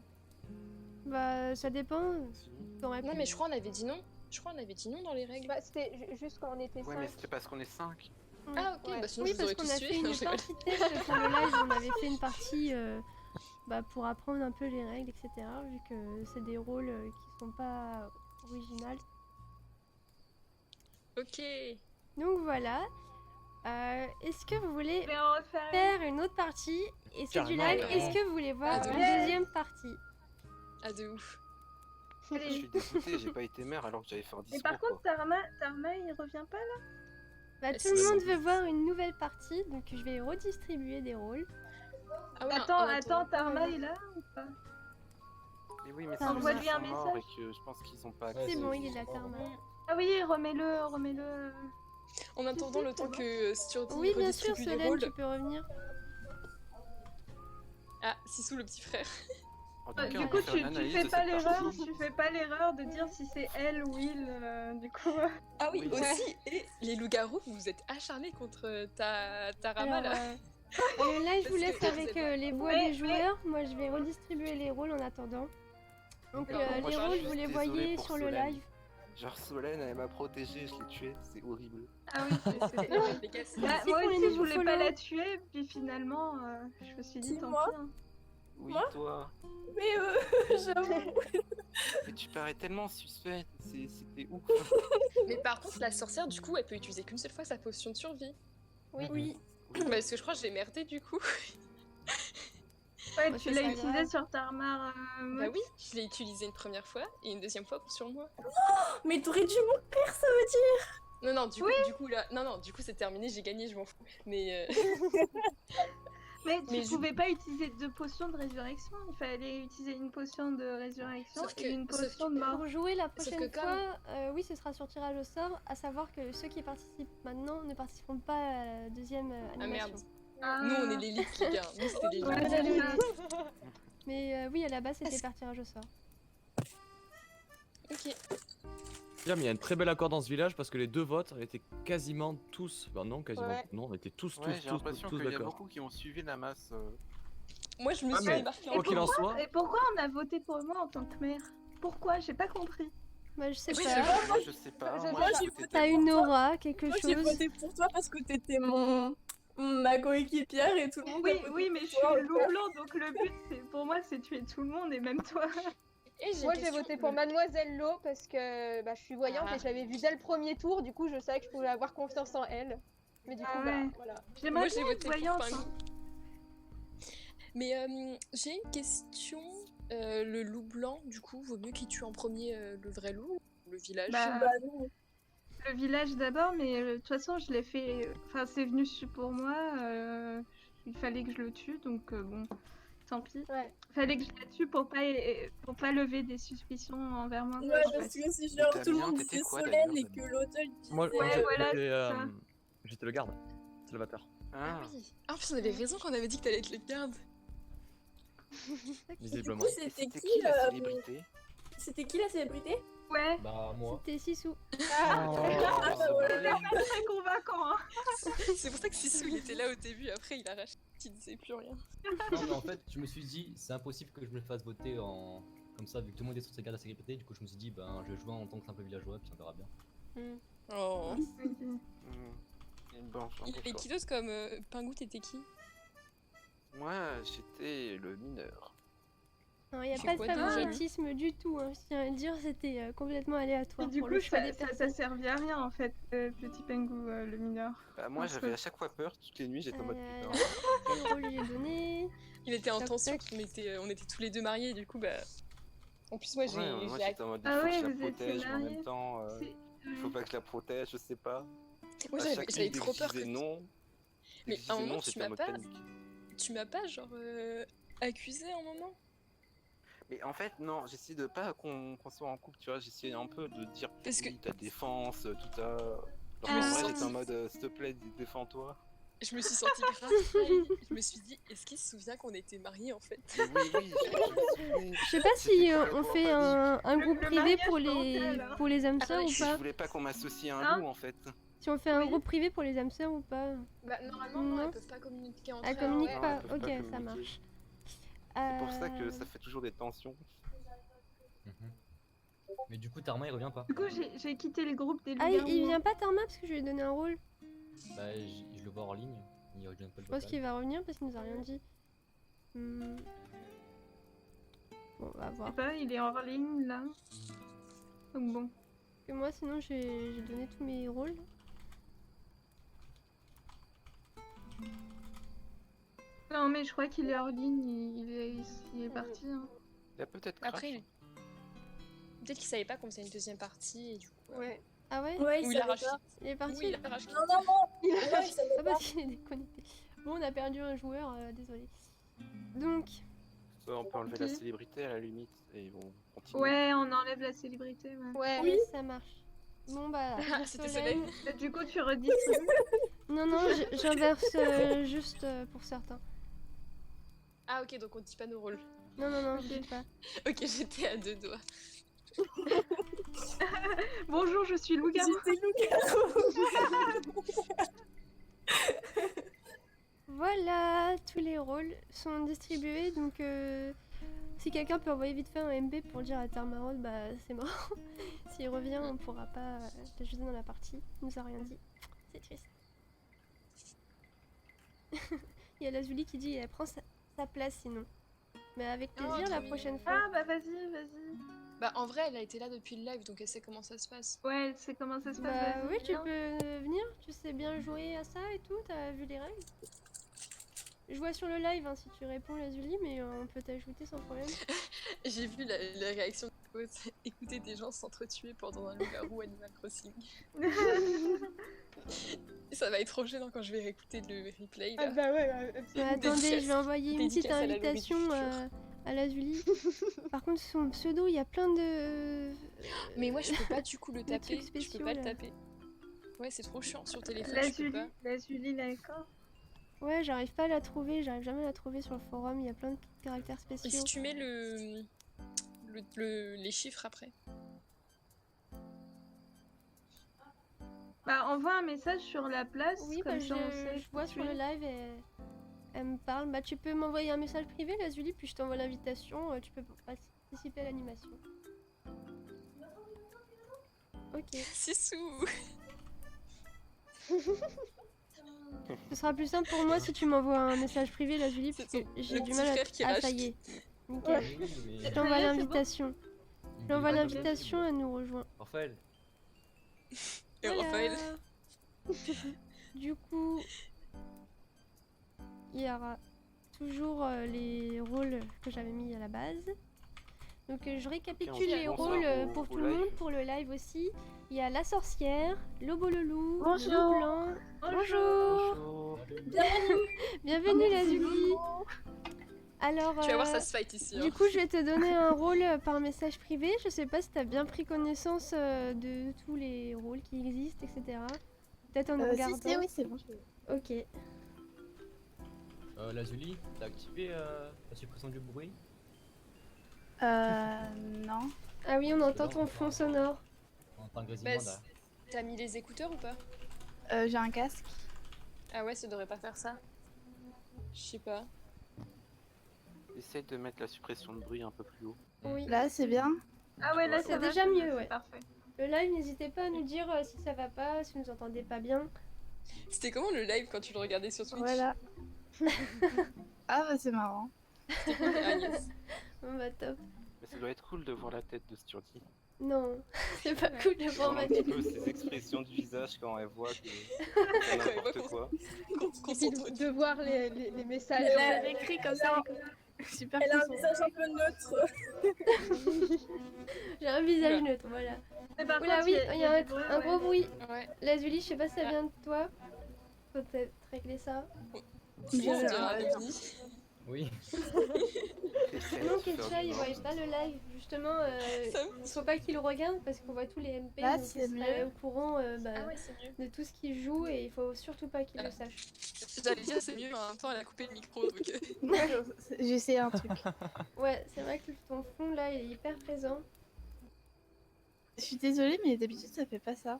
Bah ça dépend. T'aurais Non, pu. mais je crois on avait dit non. Je crois on avait dit non dans les règles. Bah, c'était juste quand on était Ouais, mais 5. c'était parce qu'on est 5. Ouais. Ah ok, Ouais. bah sinon Oui, je vous parce aurais qu'on tous a tués. fait une Non, je rigole. partie test pour le live, on avait fait une partie pour apprendre un peu les règles, etc. Vu que c'est des rôles qui sont pas originales. Ok. Donc voilà. Est-ce que vous voulez Je vais en refaire une. faire une autre partie? Et c'est du Carrément, live. carrément. Est-ce que vous voulez voir Ah, une ouais. deuxième partie? Ah de ouf. Je suis dégoûté, j'ai pas été maire alors que j'allais faire un Mais discours. par contre, quoi. Tarma, il revient pas là? Bah, Et tout le c'est- monde veut voir une nouvelle partie, donc je vais redistribuer des rôles. Ah ouais, Attends, Tarma est là ou pas? Mais oui, mais Ça ça envoie ils lui un sont morts message. et que je pense qu'ils ont pas Ouais, C'est accès. bon, c'est- il est là, c'est Karma. Ah oui, remets-le. En attendant le temps que Sturdy Oui, bien sûr, redistribue les Solène, rôles. tu peux revenir. Ah, Sissou le petit frère. En tout cas, Du on coup, va faire tu une analyse fais de pas cette l'erreur, partie. tu fais pas l'erreur de dire si c'est elle ou il, du coup. Ah oui, Oui. aussi. Et les loups-garous, vous vous êtes acharnés contre Tarama Alors, là. là, je vous Parce laisse que- avec les voix Mais- des joueurs. Moi, je vais redistribuer les rôles en attendant. Donc, D'accord, moi, les je suis rôles, juste vous les désolé voyez pour sur le Solène. live. Genre Solène, elle m'a protégé, je l'ai tuée, c'est horrible. Ah oui, c'était. Les gars, c'est- Bah, Merci moi pour les aussi, je nouveaux voulais pas follow. la tuer, puis finalement, je me suis dit Qui, tant moi pis. hein. Oui, Moi toi. Mais j'avoue. Mais tu parais tellement suspect, c'était ouf. Mais par contre, la sorcière, du coup, elle peut utiliser qu'une seule fois sa potion de survie. Oui. Parce que je crois que j'ai merdé du coup. Ouais, Bah, tu c'est l'as pas utilisé grave. sur Tarmar. Bah oui, je l'ai utilisé une première fois et une deuxième fois sur moi. Mais t'aurais dû mourir, ça veut dire. Non, du coup là, non, du coup c'est terminé, j'ai gagné, je m'en fous. Mais Mais tu Mais je- pouvais pas utiliser 2 potions de résurrection, il fallait utiliser une potion de résurrection Sauf que- et une sauf potion que- de mort. Pour jouer la Sauf que prochaine comme- fois, oui, ce sera sur tirage au sort, à savoir que ceux qui participent maintenant ne participeront pas à la deuxième ah animation. merde. Nous, on est l'élite, les gars. Nous, c'était l'élite. Ouais, c'est ça. Mais oui, à la base, c'était Est-ce- par tirage au sort. Ok. Bien, mais il y a un très bel accord dans ce village parce que les deux votes étaient quasiment tous. Bah non, quasiment. Ouais. Non, on était tous Ouais, j'ai l'impression qu'il y a d'accord. beaucoup qui ont suivi la masse. Moi, je me Ah, suis mais démarquée quoi en qu'il en premier. soit, Et pourquoi on a voté pour moi en tant que mère? Pourquoi? J'ai pas compris. Moi, je sais Oui, pas. c'est Moi, je sais pas. Je- Moi, moi, je j'ai trouve que voté T'as t'étais- une aura, quelque Moi j'ai chose. voté pour toi parce que t'étais ma coéquipière et tout le monde. a Oui, voté oui, pour mais je suis toi, le loup blanc, donc le but, pour moi, c'est tuer tout le monde et même toi. Et j'ai Moi une j'ai question. voté pour Mademoiselle Lo parce que bah, je suis voyante Ah. et je l'avais vue dès le premier tour, du coup je savais que je pouvais avoir confiance en elle. Mais du coup, Ah bah ouais. voilà. Moi, J'aimerais j'ai bien voté être pour voyante. Pingou. hein. Mais j'ai une question. Le loup blanc, du coup, vaut mieux qu'il tue en premier le vrai loup ou le village? Bah, Bah non. le village d'abord, mais de toute façon, je l'ai fait. Enfin, c'est venu pour moi. Il fallait que je le tue, donc bon, tant pis. Ouais. Fallait que je la tue pour pas lever des suspicitions envers moi. Ouais, je sais parce pas. que si genre tout le Damien, monde t'étais disait quoi, Solène d'ailleurs, et que l'autre elle disait. moi, Ouais, voilà, j'étais, c'est ça. j'étais le garde, salvateur. Ah. Oui. Ah, en plus, on avait raison quand on avait dit que t'allais être le garde. Du Visiblement. coup, Et c'était qui qui la célébrité? C'était qui la célébrité? Ouais, Bah, moi. C'était Sissou. Ah, Oh, bah c'est voilà. vrai. très convaincant. Hein. C'est pour ça que Sissou, il était là au début, après il arrache, il disait plus rien. Non, mais en fait, je me suis dit, c'est impossible que je me fasse voter en. Comme ça, vu que tout le monde est sur ses gardes à sécurité, du coup, je me suis dit, ben, je vais jouer en tant que simple villageois, puis on verra bien. Oh. Hmm. Bon, j'en ai Et pas. qui d'autre comme Pingou, t'étais qui? Moi, j'étais le mineur. Non, il n'y a C'est pas de quoi déjà, lui favoritisme du tout. Hein. Je tiens à le dire, c'était complètement aléatoire. Et du pour coup, le choix ça des personnes. servait à rien en fait, petit Pengu, le mineur. Bah, moi, Parce j'avais que- à chaque fois peur, toutes les nuits, j'étais en mode putain. Quel rôle j'ai donné? Il était en Toc, tension, toc. on était tous les deux mariés, du coup, bah. En plus, moi, Ouais, moi, j'ai j'étais en mode il Ah faut ouais, que je la vous étiez protège, mais en mariés. même temps, C'est- il faut pas que je la protège, je sais pas. moi, À j'avais chaque j'avais nuit, trop dès peur que je que. disais non. Mais dès que je à un disais moment, non, tu j'étais m'as en mode pas. panique. Tu m'as pas, genre, accusé à un moment? Mais en fait, non, j'essaie de pas qu'on soit en couple, tu vois. J'essaie un peu de dire Parce que- oui, ta défense, tout à. Genre, Ah. en vrai, j'étais en mode s'il te plaît, défends-toi. Je me suis sentie grave trahie. Je me suis dit, est-ce qu'il se souvient qu'on était mariés en fait? Mais oui, oui, je me souviens. Je sais pas si J'étais on complètement fait un Le- groupe le privé mariage pour les, mental, hein. pour les âmes sœurs Ah, ou je Je pas. voulais pas qu'on m'associe à un Hein loup en fait. Si on fait un Oui. groupe privé pour les âmes sœurs ou pas. Bah normalement non, Non. elles peuvent pas communiquer entre Elle elles. communique ouais. Non, pas. elles peuvent Ok, pas ça communiquer. marche. C'est pour ça que Euh, ça fait toujours des tensions. Mhm. Mais du coup, Tarma, il revient pas. Du coup, j'ai quitté le groupe des Ah, loups-garous. il vient pas Tarma parce que je lui ai donné un rôle. Bah, je le vois hors ligne. Il revient pas le Je pense vocal. qu'il va revenir parce qu'il nous a rien dit. Hmm. Bon, on va Je voir. sais pas, il est hors ligne là. Donc bon. Parce que moi, sinon, j'ai donné tous mes rôles. Non, mais je crois qu'il est hors ligne, il est parti. Hein. Il a peut-être Après, crash. peut-être qu'il savait pas qu'on faisait une deuxième partie et du coup. Ouais. Ah ouais? Ouais, Ou il il savait arrache. pas. Il est parti? Oui, il arrache. Non, non, non. Ouais, il savait Ah, pas. parce qu'il est déconnecté. Bon, on a perdu un joueur, désolé. Donc, Ça, on peut enlever Ok. la célébrité à la limite et bon, continue. Ouais, on enlève la célébrité. Ouais. Ouais. oui, ça marche. Bon, bah, Ah, pour c'était Solène- Solène. Du coup, tu redistribues. Non, non, j'inverse juste pour certains. Ah, ok, donc on dit pas nos rôles. Non, non, non, Ok. je dis pas. Ok, j'étais à deux doigts. Bonjour, je suis loup-garou. J'étais loup-garou. Voilà, tous les rôles sont distribués, donc si quelqu'un peut envoyer vite fait un MB pour dire à Tarmarod, bah c'est mort. S'il revient, on pourra pas l'ajouter dans la partie. Il nous a rien dit. C'est triste. Il y a la Zuli qui dit elle prend sa place sinon. Mais avec Oh, plaisir la trop prochaine mignon. fois. Ah bah vas-y. Bah, en vrai, elle a été là depuis le live, donc elle sait comment ça se passe. Ouais, c'est comment ça se passe. Bah vas-y, oui, tu viens. peux venir, tu sais bien jouer à ça et tout, t'as vu les règles. Je vois sur le live hein, si tu réponds la Zuli, mais on peut t'ajouter sans problème. J'ai vu la réaction de l'autre. Écouter des gens s'entretuer pendant un loup-garou Animal Crossing. Ça va être trop gênant quand je vais réécouter le replay. Ah Là. bah ouais. Mais attendez, je vais envoyer une petite dédicace à la invitation Laurie du futur. à la Zuli. Par contre, son pseudo, il y a plein de. Mais moi, je peux pas du coup le Des taper. trucs Je peux spéciaux, pas le là. taper. Ouais, c'est trop chiant sur téléphone. La je peux Julie, pas. la Julie, d'accord. Ouais, j'arrive pas à la trouver, j'arrive jamais à la trouver sur le forum, il y a plein de caractères Et si spéciaux. tu mets les chiffres après. Bah, envoie un message sur la place, Oui, comme bah, ça on sait je qui vois tu sur le es. live et elle me parle. Bah, tu peux m'envoyer un message privé, là, Julie, puis je t'envoie l'invitation. Tu peux participer à l'animation. Ok. Sissou. Ce sera plus simple pour moi si tu m'envoies un message privé, là, Julie, parce que C'est j'ai le du petit mal à... frère qui Ah, rage. ça y est. Nickel. Oui, mais... Je t'envoie Ça y est, c'est bon. l'invitation. Je lui envoie l'invitation, elle nous rejoint. Raphaël, Et Raphaël. Du coup, il y aura toujours les rôles que j'avais mis à la base. Donc je récapitule les bonsoir rôles au- pour au tout le live. monde, pour le live aussi. Il y a la sorcière, Lobo le loup, le Bonjour. loup blanc. Bonjour. Bonjour. Bienvenue la Julie. Alors, Tu vas voir, ça se fight ici. Hein. du coup, je vais te donner un rôle par message privé. Je sais pas si t'as bien pris connaissance de tous les rôles qui existent, etc. Peut-être en nous regardant. Si, oui, c'est bon. Ok. la Julie, t'as activé la suppression du bruit? Non. Ah oui, on entend ton fond sonore. En tant que Bah, grésillement, là. t'as mis les écouteurs ou pas? J'ai un casque. Ah ouais, ça devrait pas faire ça. Je sais pas. Essaye de mettre la suppression de bruit un peu plus haut. Oui. Là, c'est bien. Ah ouais, là Ouais. ça C'est va, déjà c'est mieux, c'est ouais. Parfait. Le live, n'hésitez pas à nous dire si ça va pas, si vous nous entendez pas bien. C'était comment le live quand tu le regardais sur Twitch? Voilà. Ah, bah, c'est marrant. C'était cool. Ah yes. Bon bah top. Mais ça doit être cool de voir la tête de Sturdy. Non, c'est pas cool de voir Voir ma un petit tête. peu ses expressions du visage quand elle voit que c'est Quand elle voit n'importe quoi. qu'on Et puis s'entretue. de voir les messages. Elle a écrit comme ça. Super Elle a un puissant. visage un peu neutre. J'ai un visage Oula. neutre, voilà. Mais par Oula contre, oui, il y a du bruit, un ouais. gros bruit. Ouais. La Julie, je sais pas si ça Ah. vient de toi. Faut peut-être régler ça. Sinon, on Bien. dirait un ovni. Oui. Non, Ketcha, il voyait pas le live. Justement, Ça il faut pas qu'il le regarde parce qu'on voit tous les MP. Là, donc c'est il serait mieux. au courant Ah ouais, c'est mieux. de tout ce qu'il joue et il faut surtout pas qu'il le sache. J'allais dire c'est mieux, mais en même temps elle a coupé le micro. Donc... J'ai essayé un truc. Ouais, c'est vrai que ton fond là, il est hyper présent. Je suis désolée, mais d'habitude, ça fait pas ça.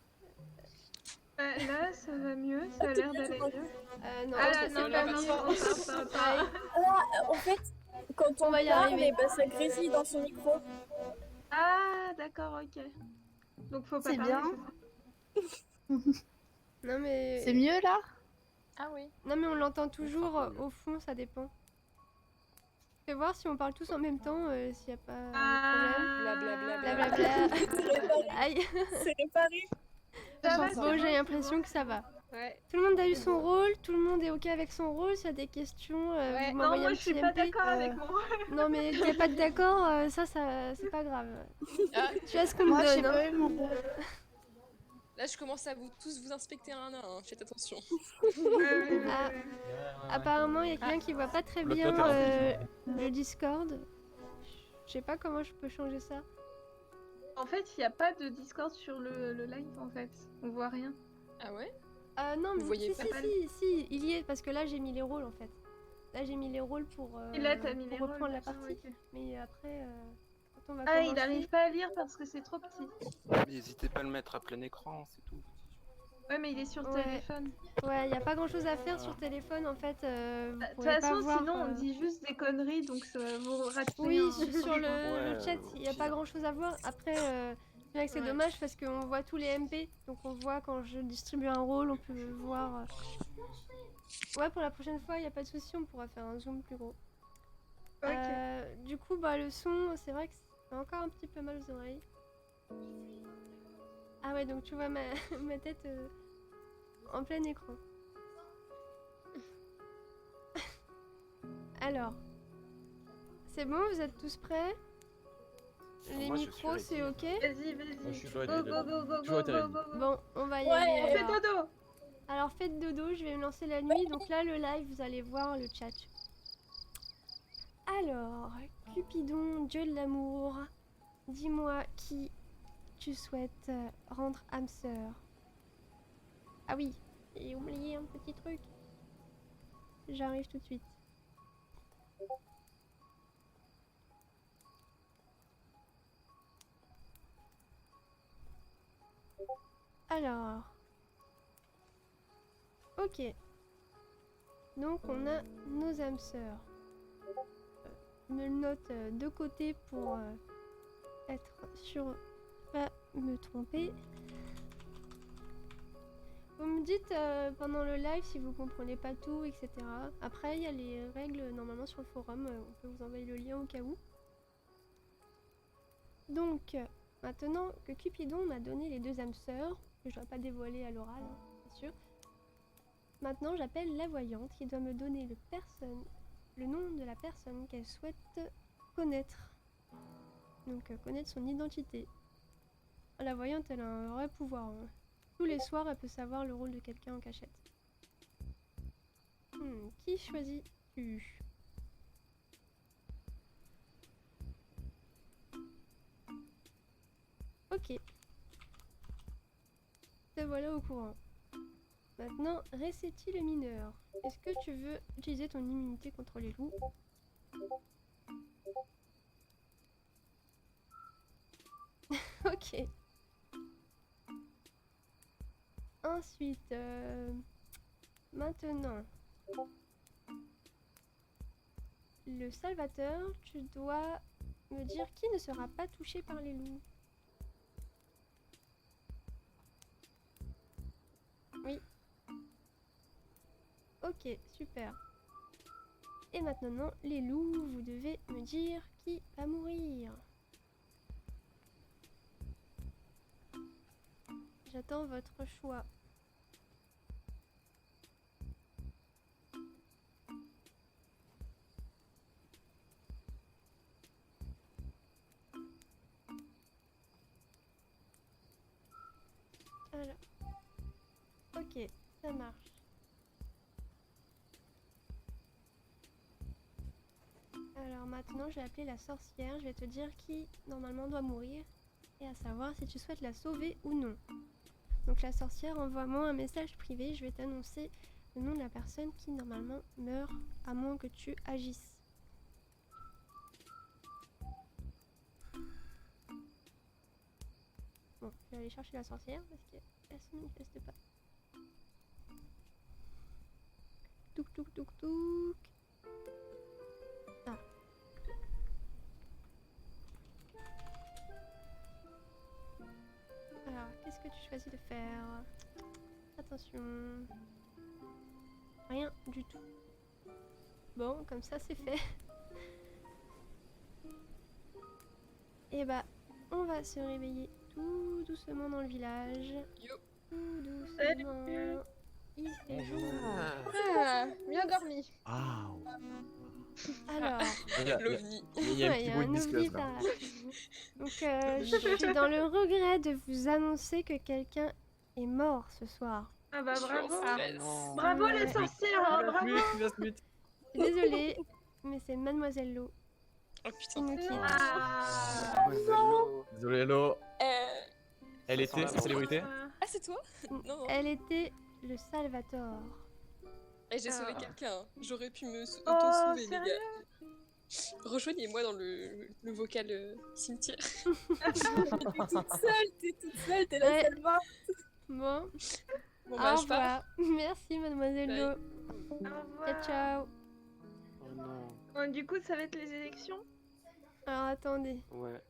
Là, ça va mieux, ça a l'air d'aller mieux. Non, Ah ça, là, c'est non, pas là, mieux. non, non, Pareil. En fait, quand on va y parle, arriver. bah, ça grésille dans son micro. Ah, d'accord, ok. Donc faut pas C'est parler, bien. c'est ça. Non mais. C'est mieux là? Ah oui. Non mais on l'entend toujours au fond, ça dépend. Fais voir si on parle tous en même temps, s'il n'y a pas de problème. Blablabla. Aïe. C'est réparé. Ça va, Bon, c'est j'ai l'impression que ça va. Ouais. Tout le monde a eu son rôle, tout le monde est ok avec son rôle. S'il y a des questions, Ouais. vous Non, m'envoyez moi un je suis petit pas MP. d'accord avec mon rôle. Non mais il n'y a pas de d'accord, ça c'est pas grave. Ah, Tu vois ce qu'on Moi, me j'ai donne. pas eu mon rôle. là je commence à tous vous inspecter un à un, hein. Faites attention. Ah, apparemment, il y a quelqu'un qui voit pas très Le bien code est le Discord. Je sais pas comment je peux changer ça. En fait, il n'y a pas de Discord sur le live en fait. On voit rien. Ah ouais? Non, mais voyez si, pas si, il y est, parce que là j'ai mis les rôles en fait. Là j'ai mis les rôles pour, Et là, t'as mis pour les reprendre rôles, la d'accord, partie. ok. Mais après, quand on va Ah, il commencer- n'arrive pas à lire parce que c'est trop petit. N'hésitez pas à le mettre à plein écran, c'est tout. Ouais, mais il est sur Ouais. téléphone. Ouais, il y a pas grand chose à faire sur téléphone en fait. Vous De toute pourrez pas façon, voir, sinon on dit juste des conneries, donc vous ratez Oui, un- sur le Ouais, chat, au il n'y a pas pire. grand chose à voir. Après, c'est vrai que c'est Ouais. dommage parce qu'on voit tous les MP. Donc on voit quand je distribue un rôle, on peut voir. Ouais, pour la prochaine fois, il n'y a pas de souci, on pourra faire un zoom plus gros. Ok. Du coup, bah, le son, c'est vrai que c'est encore un petit peu mal aux oreilles. Ah ouais, donc tu vois ma, ma tête en plein écran. Alors, c'est bon, vous êtes tous prêts? Les Moi, je suis micros, c'est ready. ok? Vas-y, Moi, je vas-y. suis Go, ready, go, déjà. go, go, Toujours été go, ready. go, go. Bon, on va y Ouais, aller. Fais alors. dodo. Alors faites dodo, je vais me lancer la nuit. Donc là, le live, vous allez voir le chat. Alors, Cupidon, dieu de l'amour, dis-moi qui tu souhaites rendre âme sœur. Ah oui, j'ai oublié un petit truc. j'arrive tout de suite. Alors. Ok. Donc on a nos âmes sœurs. Je me le note de côté pour être sûr pas me tromper. Vous me dites pendant le live si vous comprenez pas tout, etc. Après, il y a les règles normalement sur le forum. On peut vous envoyer le lien au cas où. Donc, maintenant que Cupidon m'a donné les 2 âmes sœurs, que je dois pas dévoiler à l'oral, hein, bien sûr. Maintenant, j'appelle la voyante qui doit me donner le nom de la personne qu'elle souhaite connaître. Donc, connaître son identité. La voyante, elle a un vrai pouvoir. Hein. Tous les soirs, elle peut savoir le rôle de quelqu'un en cachette. Qui choisis-tu? Ok. Te voilà au courant. Maintenant, Récéti le mineur. Est-ce que tu veux utiliser ton immunité contre les loups? Ok. Ensuite, maintenant, le Salvateur, tu dois me dire qui ne sera pas touché par les loups. Oui. Ok, super. Et maintenant, les loups, vous devez me dire qui va mourir. J'attends votre choix. Alors. Ok, ça marche. Alors maintenant, je vais appeler la sorcière. Je vais te dire qui normalement doit mourir. Et à savoir si tu souhaites la sauver ou non. Donc la sorcière, envoie-moi un message privé, je vais t'annoncer le nom de la personne qui normalement meurt à moins que tu agisses. Bon, je vais aller chercher la sorcière parce qu'elle se manifeste pas. Touk touk touk touk. Ah. Alors, qu'est-ce que tu choisis de faire? Attention. Rien du tout. Bon, comme ça c'est fait. Et bah, on va se réveiller tout doucement dans le village. Yo. Tout doucement. Il fait jour. Ah, bien dormi. Waouh. Alors, L'ovni. Il y a un petit bruit de ovni disqueuse là. par là. Donc, je suis dans le regret de vous annoncer que quelqu'un est mort ce soir. Ah bah Je suis en bravo. stress. Bravo les Ouais. sorcières, hein, bravo. Désolée, mais c'est Mademoiselle Lo Oh qui putain. nous quitte. Ah. Désolé, Hello. Elle Ça sent était la mort. célébrité? Ah, c'est toi? Non. Elle était le Salvator. Et j'ai sauvé Ah. quelqu'un. J'aurais pu me Oh, auto-sauver, les sérieux? gars. Rejoignez-moi dans le vocal cimetière. T'es toute seule, t'es la Ouais. seule morte. Bon, Bon, au bah, je pars. revoir. Merci Mademoiselle Bye. Lo. Au revoir. Ciao, ciao. Oh non. Bon, du coup, ça va être les élections. Alors attendez. Ouais,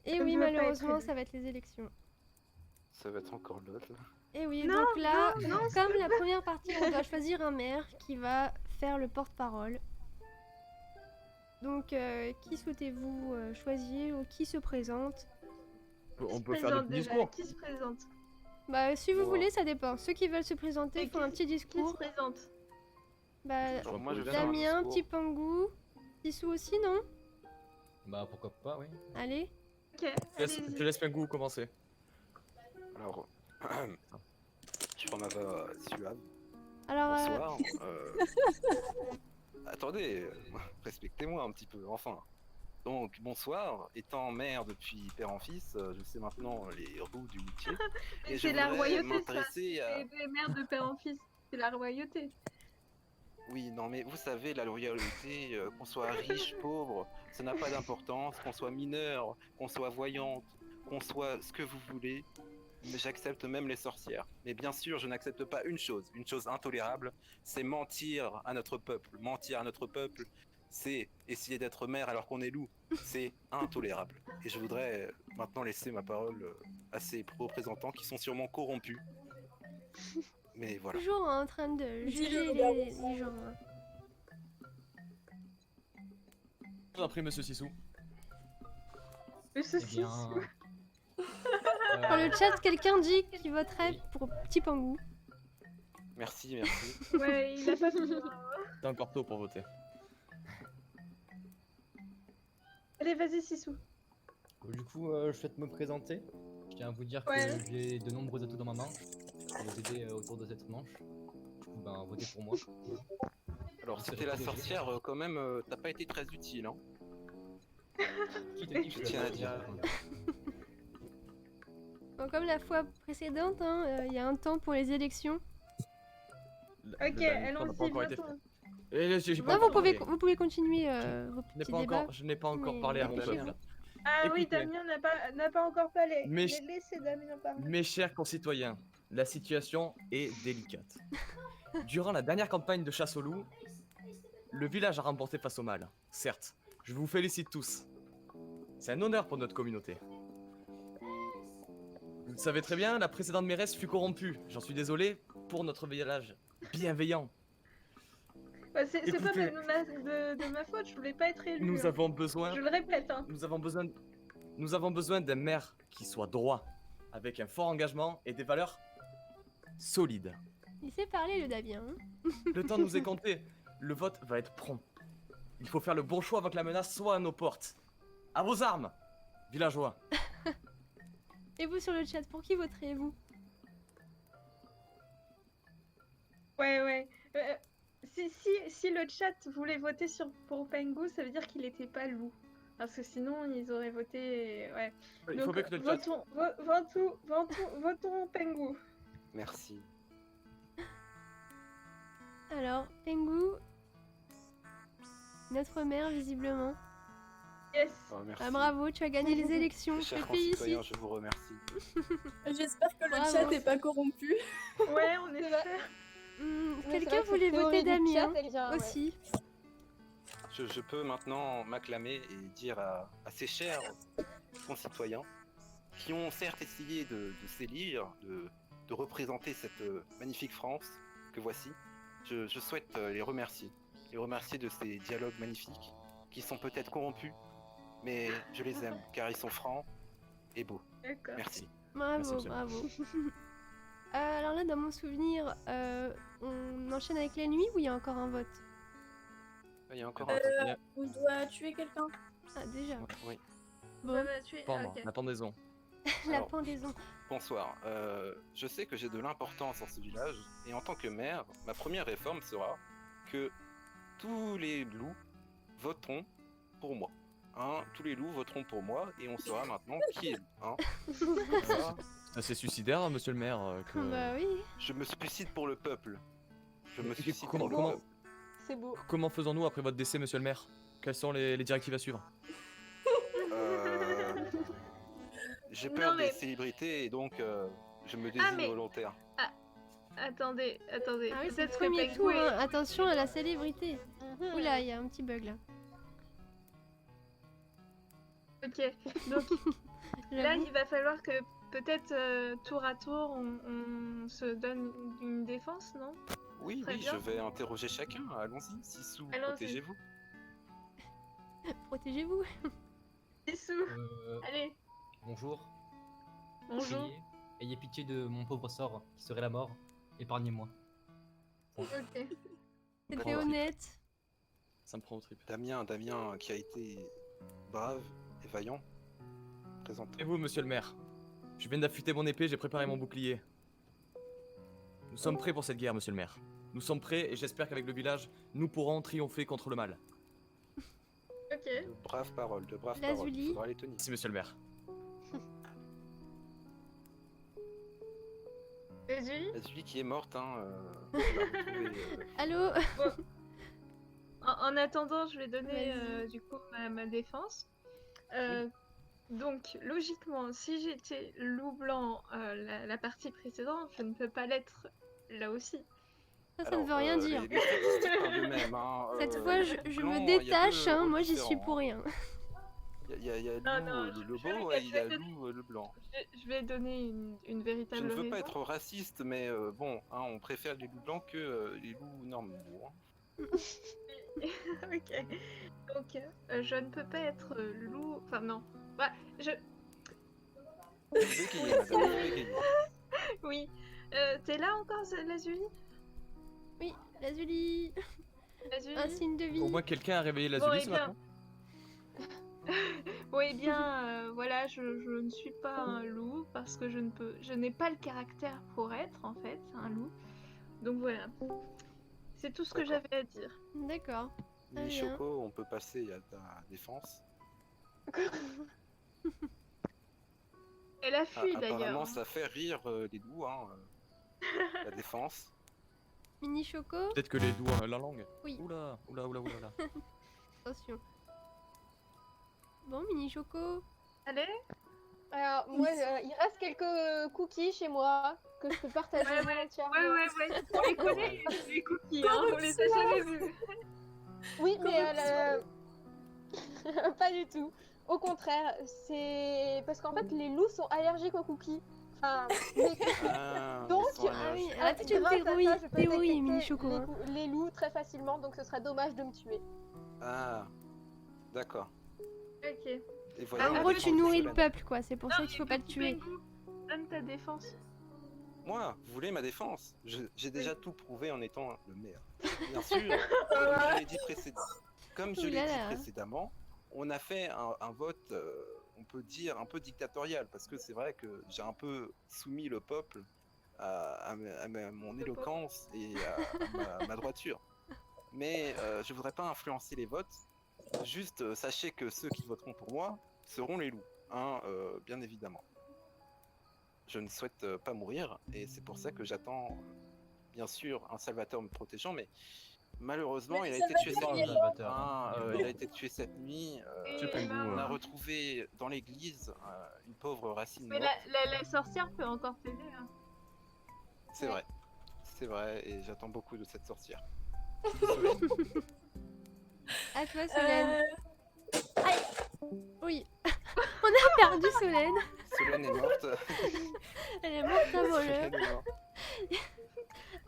Et Ça oui, ne va pas être malheureusement, élu. ça va être les élections. ça va être encore l'autre là. Et oui, Non, donc là, non, comme la première partie, on doit choisir un maire qui va faire le porte-parole. Donc, qui souhaitez-vous choisir ou qui se présente? On Qui peut se faire des présente petits déjà? discours. Qui se présente? Bah, si vous Wow. voulez, ça dépend. Ceux qui veulent se présenter Et font un petit Qui se discours. présente? Bah, Alors, moi je vais faire un Damien, discours. Petit Pangou, Tissou aussi, non? Bah pourquoi pas, oui. Allez. Ok, Je allez-y. te laisse Pingou commencer. Alors, je prends ma voix suave. Alors, Bonsoir. Attendez, respectez-moi un petit peu, enfin. Donc, bonsoir. Étant maire depuis père en fils, je sais maintenant les roues du métier. Et je C'est la voudrais royauté, ça. m'intéresser à... C'est des mères de père en fils. C'est la royauté. Oui, non, mais vous savez, la loyauté, qu'on soit riche, pauvre, ça n'a pas d'importance, qu'on soit mineur, qu'on soit voyante, qu'on soit ce que vous voulez. Mais j'accepte même les sorcières. Mais bien sûr, je n'accepte pas une chose intolérable, c'est mentir à notre peuple. Mentir à notre peuple, c'est essayer d'être mère alors qu'on est loup. C'est intolérable. Et je voudrais maintenant laisser ma parole à ces représentants qui sont sûrement corrompus. Mais voilà. Toujours en train de Dis-le, juger loup-garou. les gens. Hein. Je vous en prie, monsieur Sissou. Monsieur Eh bien, Sissou. Dans le chat, quelqu'un dit qu'il voterait pour Petit Pangou. Merci, merci. Ouais, il a pas fini. T'es encore tôt pour voter. Allez, vas-y, Sissou. Du coup, je souhaite me présenter. Je tiens à vous dire Ouais. que j'ai de nombreux atouts dans ma main pour vous aider autour de cette manche. Du coup, ben, votez pour moi. Alors, Vous si serez t'es la protégé. sorcière, quand même, t'as pas été très utile, hein. Qui te dit que Je je tiens à suis dire. Bon, comme la fois précédente, il y a un temps pour les élections. Ok, allons-y, votons. Non, vous pouvez continuer vos petits débats. Je n'ai pas encore mais parlé à mon réfléchir, peuple. hein. Ah oui, Écoutez. Damien n'a pas encore parlé. Mais- Laissez Damien parler. Mes chers concitoyens, la situation est délicate. Durant la dernière campagne de chasse au loup, le village a remporté face au mal. Certes, je vous félicite tous. C'est un honneur pour notre communauté. Vous le savez très bien, la précédente mairesse fut corrompue. J'en suis désolé pour notre village bienveillant. Bah, c'est pas Écoutez. de ma faute, je voulais pas être élu. Nous hein. avons besoin, Je le répète, hein. nous avons besoin d'un maire qui soit droit, avec un fort engagement et des valeurs solides. Il sait parler, le Damien. Hein. Le temps nous est compté. Le vote va être prompt. Il faut faire le bon choix avant que la menace soit à nos portes. À vos armes, villageois. Et vous sur le chat, pour qui voterez-vous? Ouais. Si le chat voulait voter pour Pengu, ça veut dire qu'il était pas loup. Parce que sinon, ils auraient voté. Ouais. Il faut Donc, bien que le chat... votons Pengu. Merci. Alors, Pengu, notre mère, visiblement. Yes. Oh, merci. Ah, bravo, tu as gagné les élections. Je Chers te félicite. concitoyens, je vous remercie. J'espère que le Bravo. chat n'est pas corrompu. Ouais, on espère. Quelqu'un voulait voter Damien ouais. aussi. Je peux maintenant m'acclamer et dire à ces chers concitoyens qui ont certes essayé de s'élire, de représenter cette magnifique France que voici, je souhaite les remercier. Les remercier de ces dialogues magnifiques qui sont peut-être corrompus, mais je les aime car ils sont francs et beaux. D'accord. Merci. Bravo, monsieur. bravo. Alors là, dans mon souvenir, on enchaîne avec la nuit ou il y a encore un vote? Il y a encore un truc. On doit tuer quelqu'un. Ah, déjà. Oui. Bon, Ça va tuer. Pendant ok. la pendaison. la Alors, pendaison. Bonsoir. Je sais que j'ai de l'importance dans ce village et en tant que maire, ma première réforme sera que tous les loups voteront pour moi. Hein, tous les loups voteront pour moi et on saura maintenant qui est loup. Hein. Comme ça, C'est assez suicidaire, monsieur le maire. Que... Bah oui. je me suicide pour le peuple. Je me Et suicide comment- pour le comment- peuple. C'est beau. Comment faisons-nous après votre décès, monsieur le maire? Quelles sont les directives à suivre? J'ai Non, peur mais- des célébrités et donc je me Ah, désigne mais- volontaire. Attendez. Ah oui, c'est le Peut-être premier que tour. Pengu Hein. Attention à la célébrité. Oula, il y a un petit bug là. Ok. Donc là, J'avoue. il va falloir que peut-être tour à tour, on se donne une défense, non? Oui, Très oui, bien. je vais interroger chacun. Allons-y, Sissou, Allons-y. protégez-vous. Protégez-vous. Dessous. Allez. Bonjour. Bonjour. Ayez pitié de mon pauvre sort qui serait la mort. Épargnez-moi. Ok. C'était Bon. honnête. Ça me prend au trip. Damien qui a été brave et vaillant. Présente. Et vous, monsieur le maire? Je viens d'affûter mon épée, j'ai préparé mon bouclier. Nous sommes prêts pour cette guerre, monsieur le maire. Nous sommes prêts et j'espère qu'avec le village, nous pourrons triompher contre le mal. Ok. De braves paroles, de braves Lazuli. paroles. Il faudra les tenir. Merci, monsieur le maire. Vas-y. La Julie qui est morte, hein. On l'a retrouvée, Allô? En attendant, je vais donner Vas-y. du coup ma défense. Donc, logiquement, si j'étais loup blanc la partie précédente, je ne peux pas l'être là aussi. Ça ne Alors, veut rien dire. les statistiques parlent d'eux-mêmes, hein. Cette fois, je blanc, me il y a détache, deux hein, rôles moi j'y suis différents, pour hein. rien. Il y a Non, non, loup, le je beau, vais- et il y a je vais- loup, le blanc. Je vais donner une véritable Je ne veux raison. pas être raciste, mais bon, hein, on préfère les loups blancs que les loups normaux. Hein. Ok. Donc, je ne peux pas être loup. Enfin, non. Bah, je. Vous bégayez, madame, vous bégayez. Oui. T'es là encore, Lazuli? Oui, Lazuli, Lazuli? un signe de vie. Au moins quelqu'un a réveillé la Bon, Zulie eh ce bien. matin. Bon, eh bien, voilà, je ne suis pas un loup parce que je n'ai pas le caractère pour être, en fait, un loup. Donc voilà. C'est tout ce que D'accord. j'avais à dire. D'accord. Très Mini bien. Choco, on peut passer à ta défense. Elle a fui d'ailleurs. Apparemment, ça fait rire les loups, hein, la défense. Mini Choco, Peut-être que les doigts la langue. Oui. Oula, oula, oula, oula. attention. Bon, Mini Choco. Allez. Alors, moi, il reste quelques cookies chez moi que je peux partager entièrement. Ouais. On les connaît, les cookies, hein. On les a jamais vus. Oui, mais pas du tout. Au contraire, c'est parce qu'en fait, les loups sont allergiques aux cookies. Enfin, les cookies. Ah, Donc, ils sont Ah oui, allergiques. elle a toute une grâce à théorie, ça, je peux théorie détecter Mini Choco. les, hein. les loups très facilement, donc ce serait dommage de me tuer. Ah, d'accord. Ok. Et voilà En la gros, défense tu de nourris le Solène. peuple, quoi. C'est pour ça qu'il faut pas le tuer. Donne ta défense. Moi, vous voulez ma défense? J'ai déjà tout prouvé en étant le maire. Bien sûr, comme je l'ai dit comme je l'ai Oulala. dit précédemment, on a fait un vote, on peut dire, un peu dictatorial, parce que c'est vrai que j'ai un peu soumis le peuple à mon éloquence et à ma droiture. Mais je voudrais pas influencer les votes. Juste, sachez que ceux qui voteront pour moi seront les loups, hein, bien évidemment. Je ne souhaite pas mourir, et c'est pour ça que j'attends, bien sûr, un Salvatore me protégeant, mais malheureusement, Mais il a ça été va tué venir. cette nuit. Salvatore. Hein, il a été tué cette nuit. Tu peux On a vous, retrouvé dans l'église une pauvre racine Mais morte. la sorcière peut encore t'aider. Hein. C'est vrai. C'est vrai, et j'attends beaucoup de cette sorcière. À toi, Solène. Aïe. Oui. On a perdu Solène. Solène est morte. Elle est morte avant l'heure. Solène est morte.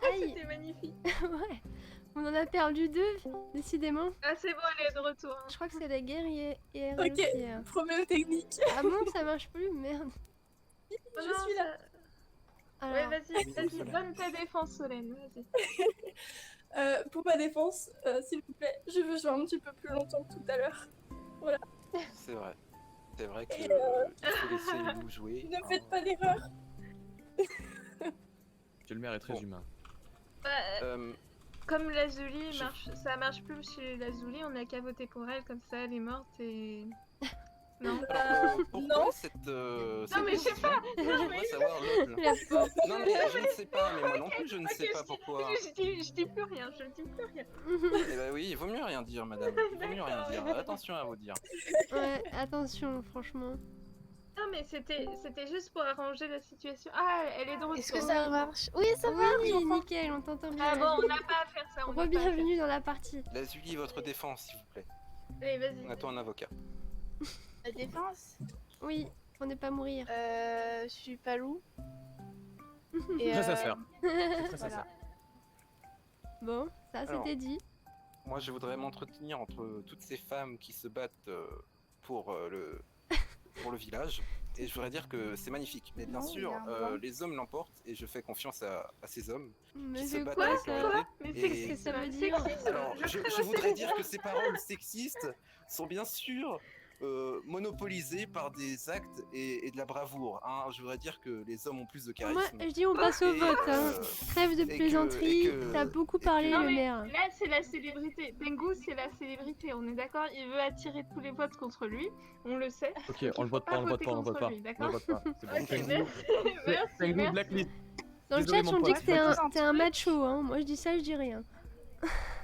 Aïe. C'était magnifique. Ouais. On en a perdu deux, décidément. Ah, c'est bon, elle est de retour. Hein. Je crois que c'est la guerrière. Ok, promets technique. Ah bon, ça marche plus, merde. Je suis là. Ouais, Alors, vas-y, donne ta défense, Solène. Vas-y. Pour ma défense, s'il vous plaît, je veux jouer un petit peu plus longtemps que tout à l'heure. Voilà. C'est vrai. C'est vrai que Et, il faut laisser les loups jouer. Ne hein. faites pas d'erreur. Que le maire est très Bon. humain. Comme Lazuli Je- marche, ça marche plus chez Lazuli, on a qu'à voter pour elle, comme ça elle est morte et. Non. Alors, pourquoi non. cette. Non, mais je sais décision pas. J'aimerais savoir, Noble. la pauvre. Non, mais je ne sais pas, mais moi non plus, je ne sais Ok, pas pourquoi. Je dis plus rien, je dis plus rien. Eh ben oui, il vaut mieux rien dire, madame. Il vaut mieux rien dire. Attention à vous dire. Ouais, attention, franchement. Non, mais c'était juste pour arranger la situation. Ah, elle est de retour. Est-ce que ça marche? Oui, ça Oui, marche. nickel, on t'entend bien. Ah bon, on n'a pas à faire ça. On n'a pas à faire Re-bienvenue dans la partie. Lazuli, votre défense, s'il vous plaît. ça. Allez, vas-y. On attend un avocat. La défense? Oui, pour ne pas mourir. Je suis pas loup. Et, Très sincère. C'est très voilà. sincère. Bon, ça Alors. c'était dit. Moi, je voudrais m'entretenir entre toutes ces femmes qui se battent pour le village. Et je voudrais dire que c'est magnifique. Mais bien Non, sûr, il y a un vent. les hommes l'emportent et je fais confiance à ces hommes Mais qui se c'est battent quoi avec ça? leur épée. Mais Et- c'est Qu'est-ce que ça veut c'est dire? sexiste. Alors, Je je préfère voudrais c'est- dire que ces paroles sexistes sont bien sûr monopolisées par des actes et de la bravoure. Hein. Je voudrais dire que les hommes ont plus de Moi, charisme. je dis on passe au Et, vote. Hein. Trêve de et que- plaisanterie. et que- T'as beaucoup et que- parlé, Non, le mais maire. là, c'est la célébrité. Tengu, c'est la célébrité, on est d'accord? Il veut attirer tous les votes contre lui, on le sait. Ok, Donc, on il le faut vote pas, on le vote voter pas, on le vote contre pas. lui, On le d'accord? vote pas. C'est bon. Ok, Tengu, merci, merci, Tengu merci. blacklist. Dans le Désolé, chat, mon on dit pote, que je vais t'es un macho, hein. Moi, je dis ça, je dis rien.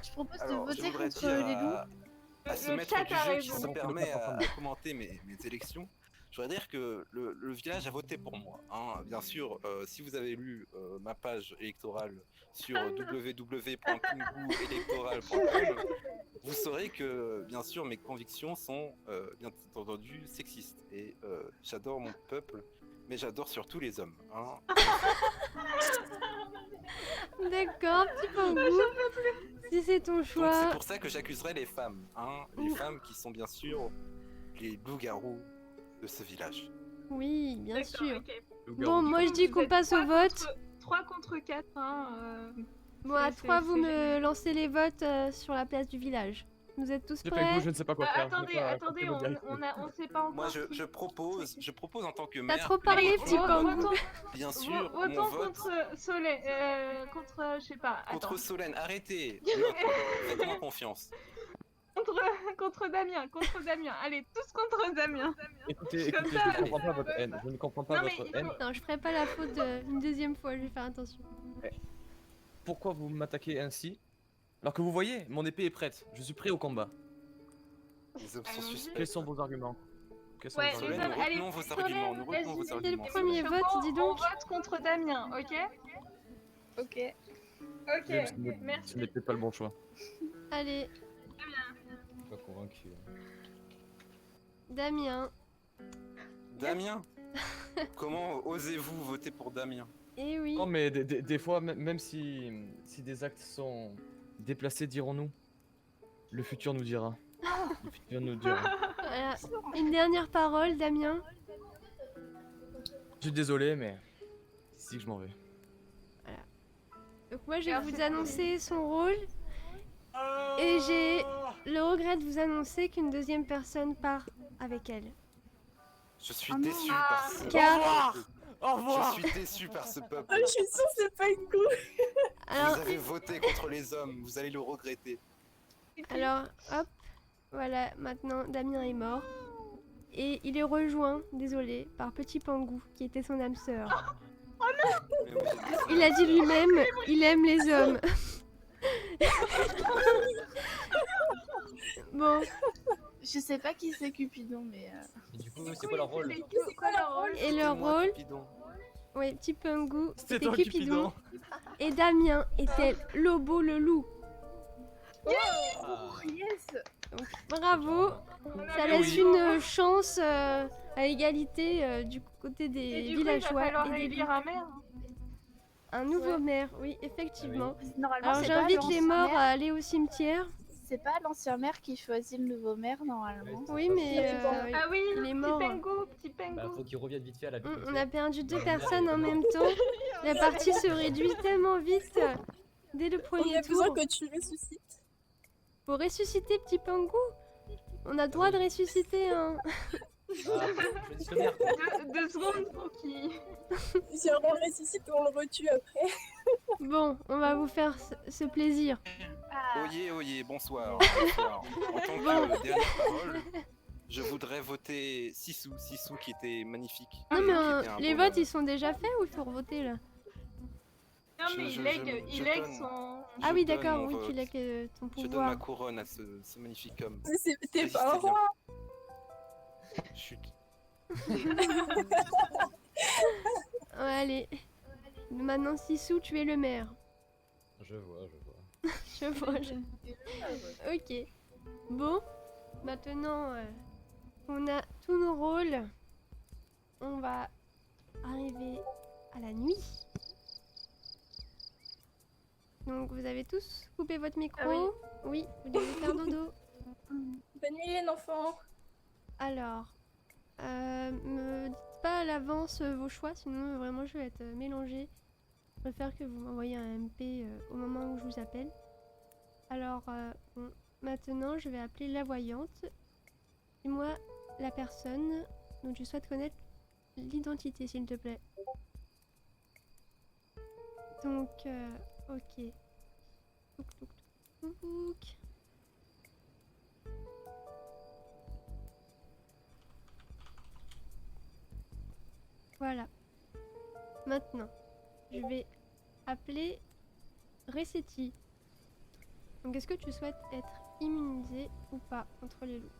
Je propose de Alors, je voter voudrais contre dire les loups. à ce Le maître chat du a jeu qui raison. se permet à commenter mes élections, je voudrais dire que le village a voté pour moi. Hein. Bien sûr, si vous avez lu ma page électorale sur www.pinguelectoral.com, vous saurez que, bien sûr, mes convictions sont bien entendu sexistes. Et j'adore mon peuple, mais j'adore surtout les hommes. Hein. D'accord, petit Pangou. Si c'est ton Donc choix. c'est pour ça que j'accuserai les femmes. Hein. Les femmes qui sont bien sûr les loups-garous de ce village. Oui, bien D'accord, sûr. ok. Bon, moi, je dis qu'on passe au vote. 3 contre 4, hein. Bon, à c'est- 3, c'est- vous c'est me génial. lancez les votes sur la place du village. Vous êtes tous J'ai prêts? Pengou, je ne sais pas quoi faire. je n'ai Attendez, pas attendez, compris vos directives. on sait pas encore. Moi, qui- je propose en tant que T'as maire. trop que parlé, les petit votes- Pangou. Bien sûr, mon Votons vote contre Soleil, contre, je sais pas, attends. contre Solène. Arrêtez. L'autre, faites-moi confiance. Contre Damien, allez, tous contre Damien. Écoutez, Comme écoutez, ça, je ne comprends pas votre haine. Je ne comprends pas Non, mais votre il faut- haine. Non, je ferai pas la faute une deuxième fois, je vais faire attention. Pourquoi vous m'attaquez ainsi? Alors que vous voyez, mon épée est prête. Je suis prêt au combat. Les hommes sont Allons-y. suspects. Quels sont vos arguments? Quels sont Ouais, vos Solène, arguments? nous allez, retenons vos Solène, arguments. Nous retenons vos vas-y, arguments. le premier Solène. vote, dis donc. On vote contre Damien, ok? Ok. Ok, Oui, ce n'est- merci. Ce n'est peut-être pas le bon choix. Allez, Je suis pas convaincu. hein. Damien. Damien. Comment osez-vous voter pour Damien? Eh oui. Non, mais des fois, même si des actes sont déplacés, dirons-nous, le futur nous dira. Le futur nous dira. Voilà. Une dernière parole, Damien. Je suis désolé, mais c'est ici que je m'en vais. Donc moi, je vais Alors, vous c'est- annoncer son rôle. Et j'ai le regret de vous annoncer qu'une deuxième personne part avec elle. Je suis Oh non. déçu par ce Car- Au revoir. Je suis déçu par ce peuple. Oh, je suis sûre que c'est pas une go. Alors, Vous avez voté contre les hommes, vous allez le regretter. alors, hop. Voilà, maintenant Damien est mort. Et il est rejoint, désolé, par Petit Pangou, qui était son âme sœur. Mais oui, Il a dit lui-même, il aime les hommes. Bon, Je sais pas qui c'est Cupidon, mais. Et du coup, c'est quoi leur rôle? C'est quoi leur rôle? et c'était le moi, rôle, Cupidon. oui, Petit Pangou, C'était c'était toi, Cupidon. Cupidon. Et Damien était Lobo le loup. Ah, Yes. Donc, bravo, ça Eh laisse oui. une chance à égalité du côté Et des du coup, il va villageois falloir et des élire un maire. un nouveau Ouais. maire, oui, effectivement. Normalement, Alors c'est pas j'invite les l'ancien morts maire. à aller au cimetière. C'est pas l'ancien maire qui choisit le nouveau maire, normalement. Oui, mais Ah oui, il est petit mort. Pengo, bah, faut qu'ils reviennent vite fait à la vie. On a perdu deux Ouais, personnes en ouais. même temps. La partie se réduit tellement vite dès le On premier a besoin tour. que tu ressuscites. Faut ressusciter Petit Pangou. On a le droit de ressusciter un. Ah, choisis le maire, quoi. 2 secondes pour qu'il... Si on le ressuscite, on le retue après. Bon, on va vous faire ce plaisir. Oyez, oyez, bonsoir. Bonsoir. En tant que dernière parole, je voudrais voter Sissou. Sissou qui était magnifique. Non et mais qui était un les bon votes homme. ils sont déjà faits ou il faut revoter là? Non mais Je il lègue donne- son... Ah je oui donne d'accord, mon oui vote. tu l'as que ton Je donne ma pouvoir. couronne à ce magnifique homme. Mais t'es pas un Résistez bien. roi. Chut. Ouais, allez. Maintenant Sissou tu es le maire. Je vois, je vois. Je vois. Ok. Bon, maintenant on a tous nos rôles. On va arriver à la nuit. Donc vous avez tous coupé votre micro. Ah Oui, vous devez faire dodo. Bonne nuit, les enfants. Alors, me dites pas à l'avance vos choix, sinon vraiment je vais être mélangée. Je préfère que vous m'envoyiez un MP au moment où je vous appelle. Alors, bon, maintenant je vais appeler la voyante. Dis-moi la personne dont tu souhaites connaître l'identité, s'il te plaît. Donc, ok. Touk, touk, touk, touk. Voilà. Maintenant, je vais appeler Resetti. Donc est-ce que tu souhaites être immunisé ou pas contre les loups?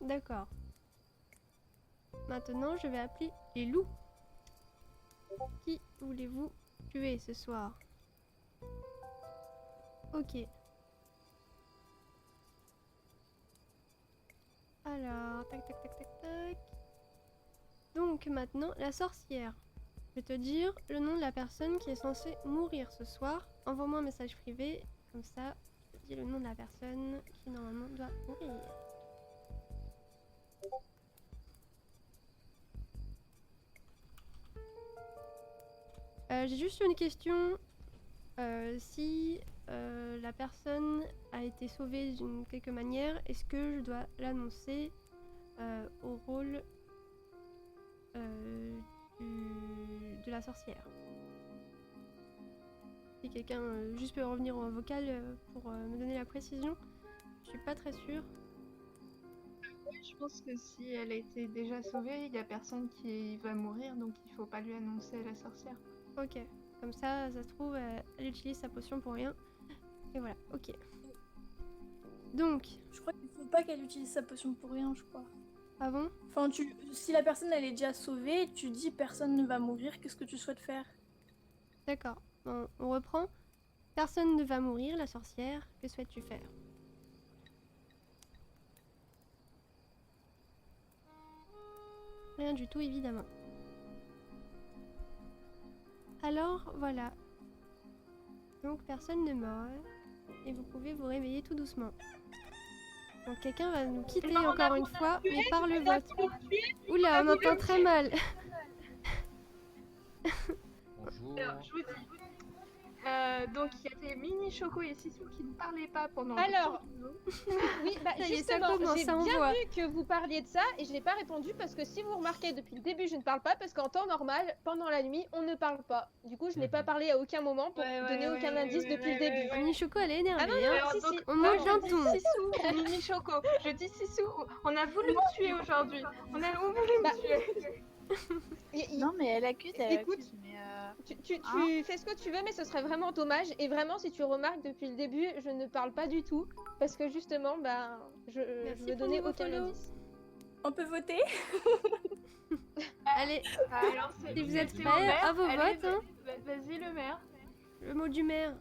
D'accord. Maintenant, je vais appeler les loups. Qui voulez-vous tuer ce soir? Ok. Alors, tac, tac, tac, tac, tac. Donc maintenant, la sorcière. Je vais te dire le nom de la personne qui est censée mourir ce soir. Envoie-moi un message privé, comme ça, je te dis le nom de la personne qui normalement doit mourir. J'ai juste une question. Si la personne a été sauvée d'une quelque manière, est-ce que je dois l'annoncer au rôle de la sorcière? Si quelqu'un juste peut revenir en vocal pour me donner la précision, je suis pas très sûre. Oui, je pense que si elle a été déjà sauvée, il y a personne qui va mourir, donc il faut pas lui annoncer à la sorcière. Ok, comme ça se trouve, elle utilise sa potion pour rien. Et voilà, ok. Donc, Je crois qu'il faut pas qu'elle utilise sa potion pour rien, je crois. ah bon? Enfin, si la personne elle est déjà sauvée, tu dis personne ne va mourir, qu'est-ce que tu souhaites faire? D'accord, bon, on reprend. Personne ne va mourir, la sorcière. Que souhaites-tu faire? Rien du tout, évidemment. Alors, voilà. Donc, personne ne meurt. Et vous pouvez vous réveiller tout doucement. Donc, quelqu'un va nous quitter encore une fois, mais par le vote. Oula, on entend très mal. Bonjour. Alors, je vous dis. Donc, il y avait Mini Choco et Sissou qui ne parlaient pas pendant. Alors, oui, bah Ça y est, ça justement, commence, j'ai ça bien envoie. vu que vous parliez de ça et je n'ai pas répondu parce que si vous remarquez depuis le début, je ne parle pas parce qu'en temps normal, pendant la nuit, on ne parle pas. Du coup, je n'ai pas parlé à aucun moment pour donner aucun indice depuis le début. Mini Choco, elle est énervée. Ah non, non, hein. si, si. On Moi, monte je d'un dis ton. Sissou, Mini Choco. Je dis Sissou, on a voulu me tuer aujourd'hui. On voulu me tuer. Non, mais elle accuse, Écoute, mais tu fais ce que tu veux, mais ce serait vraiment dommage. Et vraiment, si tu remarques depuis le début, je ne parle pas du tout. Parce que justement, bah, je veux donner aucun indice. On peut voter? Allez, Alors, si vous êtes c'est prêts, le maire. à vos Allez, votes. Hein. Vas-y, le maire. Le mot du maire.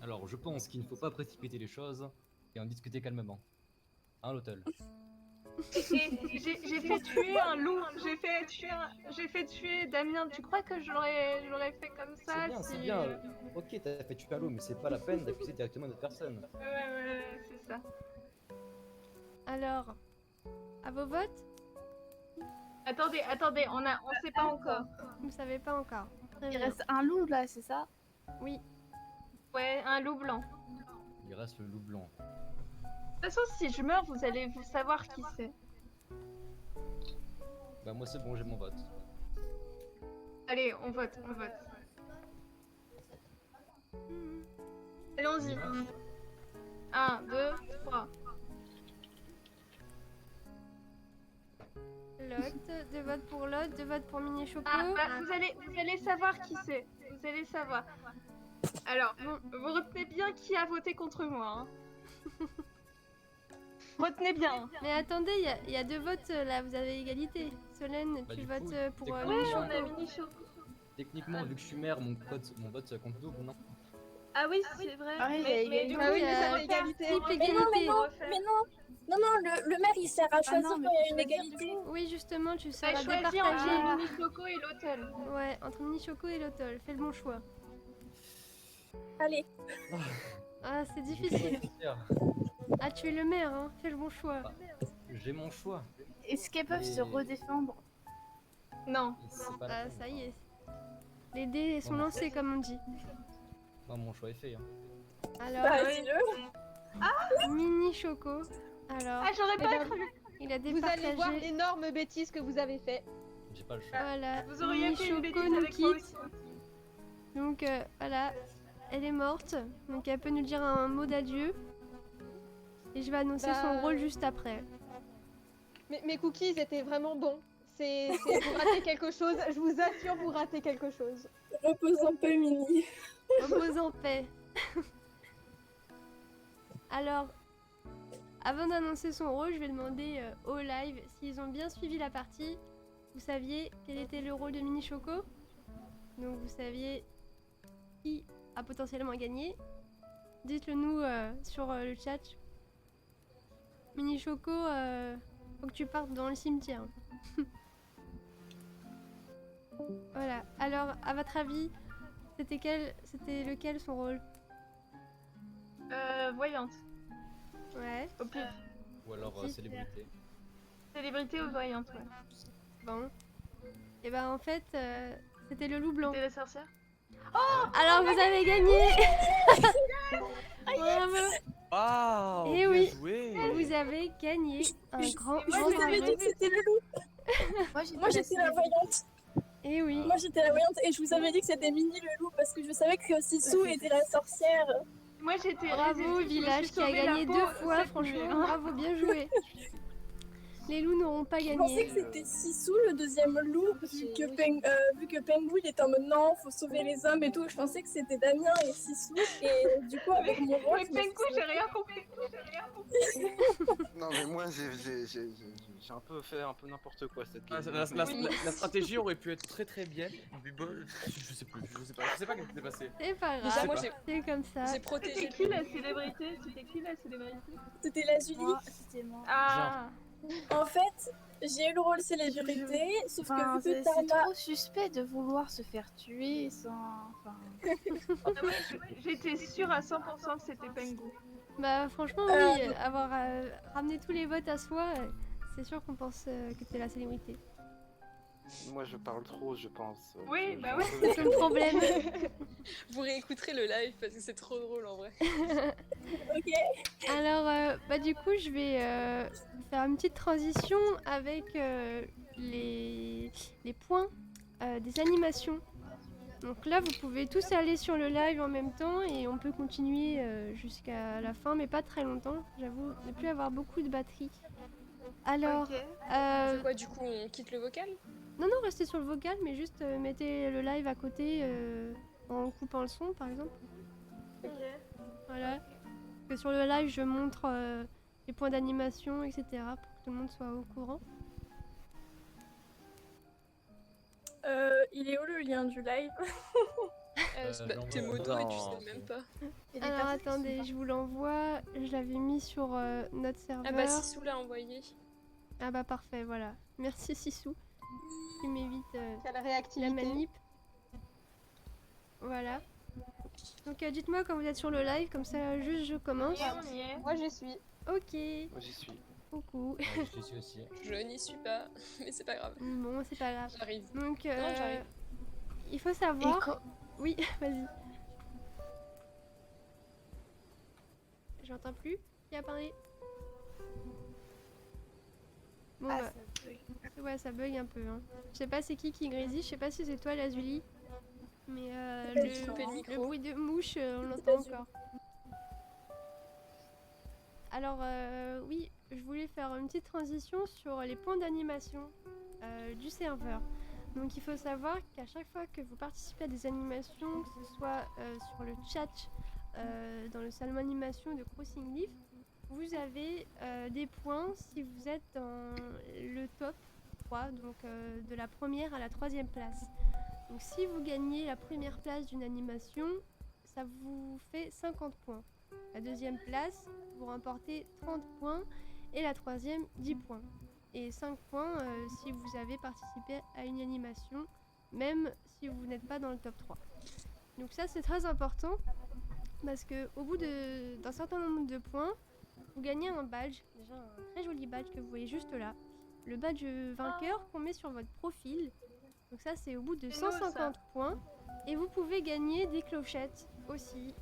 Alors, je pense qu'il ne faut pas précipiter les choses et en discuter calmement. Hein, l'hôtel? J'ai fait tuer un loup, j'ai fait tuer Damien. Tu crois que je l'aurais fait comme ça si... C'est bien. Ok, t'as fait tuer un loup, mais c'est pas la peine d'accuser directement une autre personne. Ouais, c'est ça. Alors, à vos votes? Attendez, on sait pas encore. Vous savez pas encore. Très il bien. reste un loup là, c'est ça? Oui. Ouais, un loup blanc. Il reste le loup blanc. De toute façon, si je meurs, vous allez savoir qui c'est. Bah moi c'est bon, j'ai mon vote. Allez, on vote. Allons-y. 1, 2, 3. Lot, 2 votes pour Lot, 2 votes pour Mini Choco. Ah, bah, vous allez savoir qui c'est. Vous allez savoir. Alors, vous retenez bien qui a voté contre moi. Hein. Retenez bien. Mais attendez, il y a 2 votes là, vous avez égalité. Solène, Bah, tu du votes coup, pour techniquement, Mini On a Choco. Mini Choco. Techniquement, vu que je suis maire, mon vote compte double, non? Ah oui, c'est vrai. Ah oui, mais, il y a du égalité. coup, Ah oui, ça il y a fait égalité. triple Mais non, mais égalité. non, mais non. Non, le maire il sert à choisir mais quand il y a faut une choisir, égalité. Oui, justement, tu Ça a seras choisi départagé. entre Mini Choco et l'hôtel. Ouais, entre Mini Choco et Lotol. Fais le bon choix. Allez. Ah, c'est difficile. Ah, tu es le maire, hein. Fais le bon choix. J'ai mon choix. Est-ce qu'elles peuvent se Mais- redéfendre? Non. C'est pas la Ah, peine. ça y est. Les dés sont Bon, lancés, comme on dit. Moi, mon choix est fait. Hein. Alors, Bah, oui. dis-le. Mini Choco. Alors, Ah, j'aurais pas ben, cru. il a Vous allez voir départagé. l'énorme bêtise que vous avez fait. J'ai pas le choix. Voilà, Vous auriez Mini fait une Choco bêtise nous avec moi quitte. aussi. Donc voilà, elle est morte. Donc elle peut nous dire un mot d'adieu. Et je vais annoncer son rôle juste après. Mais mes cookies étaient vraiment bons. Vous ratez quelque chose, je vous assure, vous ratez quelque chose. Repose en paix, Mini. Repose en paix. Alors, avant d'annoncer son rôle, je vais demander au live s'ils ont bien suivi la partie. Vous saviez quel était le rôle de Mini Choco? Donc vous saviez qui a potentiellement gagné. Dites-le nous sur le chat. Mini Choco, faut que tu partes dans le cimetière. Voilà. Alors, à votre avis, c'était lequel son rôle? Voyante. Ouais. Au pif. Ou alors Si, célébrité. Célébrité ou voyante, ouais. Bon. Et ben en fait, c'était le loup blanc. C'était la sorcière. Alors vous avez gagné. Bravo. Waouh, Et bien oui, joué. vous avez gagné un grand Je vous avais dit que c'était le loup. Moi j'étais la voyante. Et oui. Moi j'étais la voyante et je vous avais dit que c'était Mini le loup parce que je savais que Sissou était la sorcière. Moi j'étais Bravo village qui a gagné 2 fois, franchement, bravo, bien joué. Les loups n'auront pas Je pensais gagné. que c'était Sissou le deuxième loup vu que Pengu il était en mode non faut sauver les hommes et tout. Je pensais que c'était Damien et Sissou et du coup avec mon rôle. Mais Pengu, j'ai rien compris. Non mais moi j'ai un peu fait un peu n'importe quoi cette Ah, game. la stratégie aurait pu être très bien, mais bon, je sais plus, je sais pas ce qui s'est passé. C'est pas Déjà, grave, moi, c'est comme ça. J'ai protégé. C'était qui la célébrité? C'était la Julie. Moi, c'était moi. Ah. En fait, j'ai eu le rôle célébrité, sauf Enfin, que vu c'est que Tana... trop suspect de vouloir se faire tuer sans... Enfin... Ah ouais, j'étais sûre à 100% que c'était Pengu. Bah franchement oui, avoir ramené tous les votes à soi, c'est sûr qu'on pense que t'es la célébrité. Moi je parle trop je pense. Oui, bah ouais. C'est le problème. Vous réécouterez le live parce que c'est trop drôle en vrai. Ok. Alors bah du coup je vais faire une petite transition avec les points des animations. Donc là vous pouvez tous aller sur le live en même temps et on peut continuer jusqu'à la fin mais pas très longtemps. J'avoue ne plus avoir beaucoup de batterie. Alors, Ok. C'est quoi du coup on quitte le vocal? non, restez sur le vocal, mais juste mettez le live à côté en coupant le son, par exemple. Ok. Voilà. Parce que sur le live, je montre les points d'animation, etc. pour que tout le monde soit au courant. Il est où le lien du live? T'es modo et tu sais même pas. Alors attendez, je vous l'envoie. Je l'avais mis sur notre serveur. Ah bah Sissou l'a envoyé. Ah bah parfait, voilà. Merci Sissou. Tu m'évites Quelle la réactivité. manip. Voilà. Donc dites-moi quand vous êtes sur le live, comme ça juste je commence. On y est. Moi j'y suis. Ok, Moi j'y suis. coucou. Ouais, je suis aussi. Je n'y suis pas, mais c'est pas grave. Bon, c'est pas grave. J'arrive. Donc, Non, j'arrive. il faut savoir... Oui, vas-y. J'entends plus. Qui a parlé? Bon, Ah, bah, ça bug. ouais, ça bug un peu. Hein. Je sais pas c'est qui grésille, je sais pas si c'est toi, Lazuli. Mais J'ai coupé le micro. le bruit de mouche, on l'entend encore. Alors, oui, je voulais faire une petite transition sur les points d'animation du serveur. Donc, il faut savoir qu'à chaque fois que vous participez à des animations, que ce soit sur le chat, dans le salon animation de Crossing Leaf, vous avez des points si vous êtes dans le top 3, donc de la première à la 3e place. Donc, si vous gagnez la première place d'une animation, ça vous fait 50 points. La 2e place, vous remportez 30 points et la 3e, 10 points. Et 5 points si vous avez participé à une animation, même si vous n'êtes pas dans le top 3. Donc ça c'est très important parce que au bout d'un certain nombre de points, vous gagnez un badge, déjà un très joli badge que vous voyez juste là. Le badge vainqueur qu'on met sur votre profil. Donc ça c'est au bout de 150 points. Et vous pouvez gagner des clochettes aussi.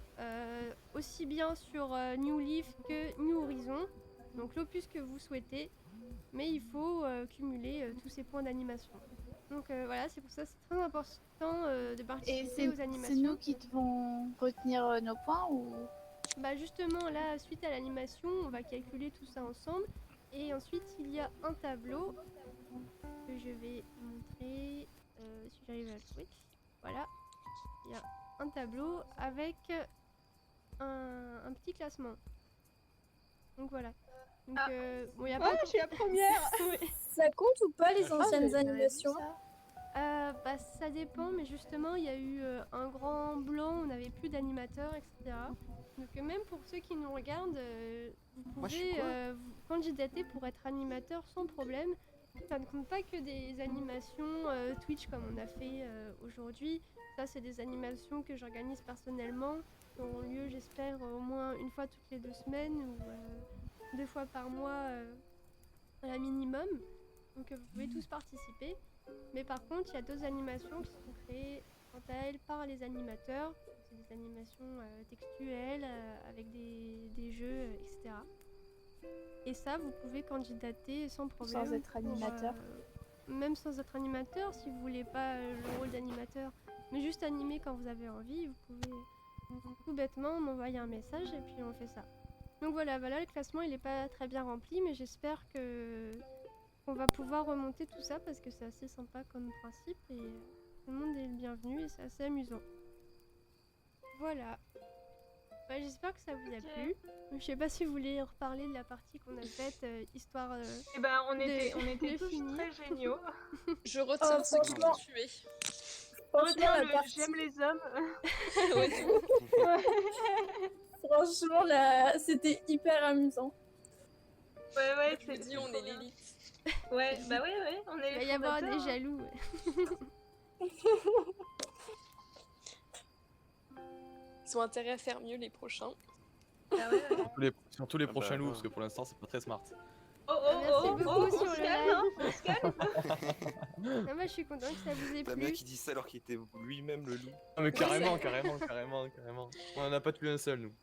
Aussi bien sur New Leaf que New Horizon. Donc l'opus que vous souhaitez. Mais il faut cumuler tous ces points d'animation. Donc voilà, c'est pour ça que c'est très important de Et participer aux c'est animations. nous qui devons retenir nos points ou... bah justement là, suite à l'animation, on va calculer tout ça ensemble. Et ensuite, il y a un tableau que je vais montrer si j'arrive à le trouver. Voilà, il y a un tableau avec un petit classement. Donc voilà. Donc, bon, y a pas je suis la première. Ouais. Ça compte ou pas les Ah, anciennes j'avais vu animations? Bah ça dépend, mais justement il y a eu un grand blanc, on n'avait plus d'animateurs, etc. Donc même pour ceux qui nous regardent, vous Moi, je suis pouvez quoi vous candidater pour être animateur sans problème. Ça ne compte pas que des animations Twitch comme on a fait aujourd'hui. Ça c'est des animations que j'organise personnellement, qui auront lieu j'espère au moins une fois toutes les 2 semaines ou 2 fois par mois à la minimum. Donc vous pouvez tous participer. Mais par contre, il y a 2 animations qui sont créées quant à elles par les animateurs. C'est des animations textuelles avec des jeux, etc. Et ça, vous pouvez candidater sans problème. Sans être animateur. Même sans être animateur, si vous voulez pas le rôle d'animateur, mais juste animer quand vous avez envie, vous pouvez tout bêtement m'envoyer un message et puis on fait ça. Donc voilà, le classement il est pas très bien rempli, mais j'espère qu'on va pouvoir remonter tout ça parce que c'est assez sympa comme principe et tout le monde est le bienvenu et c'est assez amusant. Voilà. Bah, j'espère que ça vous a plu. Je sais pas si vous voulez reparler de la partie qu'on a faite, histoire Eh ben, on de était tous finir. très géniaux. Je retiens ceux qui m'ont tué. Franchement, la le partie... j'aime les hommes. Franchement, c'était hyper amusant. Ouais, Je me dis, on est l'élite. Ouais, bah ouais, on est Il va les y avoir des fondateurs. jaloux. Ils ont intérêt à faire mieux les prochains. Ah ouais. Surtout les Ah prochains bah, loups, parce que pour l'instant c'est pas très smart. Merci beaucoup on sur se le calme, live. hein, on se calme. Non, moi je suis contente que ça vous ait Damien plu. qui dit ça alors qu'il était lui-même le loup. Ah mais carrément. On en a pas tué un seul nous.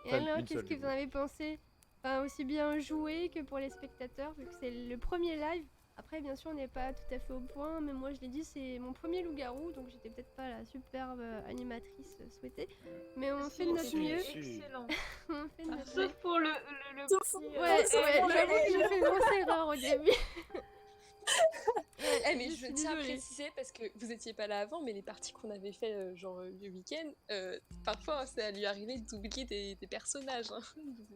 Et Enfin, alors, une qu'est-ce seule, que vous en avez pensé? Enfin, aussi bien jouer que pour les spectateurs, vu que c'est le premier live. Après, bien sûr, on n'est pas tout à fait au point, mais moi je l'ai dit, c'est mon premier loup-garou, donc j'étais peut-être pas la superbe animatrice souhaitée. Mais on fait de notre Si, mieux. excellent. On fait de notre Sauf pour le Sauf- petit, Ouais, sauf pour j'avoue le- que j'ai fait une grosse erreur au début. Mais je suis tiens à désolée. préciser parce que vous étiez pas là avant, mais les parties qu'on avait fait genre le week-end, parfois ça lui arrivait d'oublier des personnages. Hein.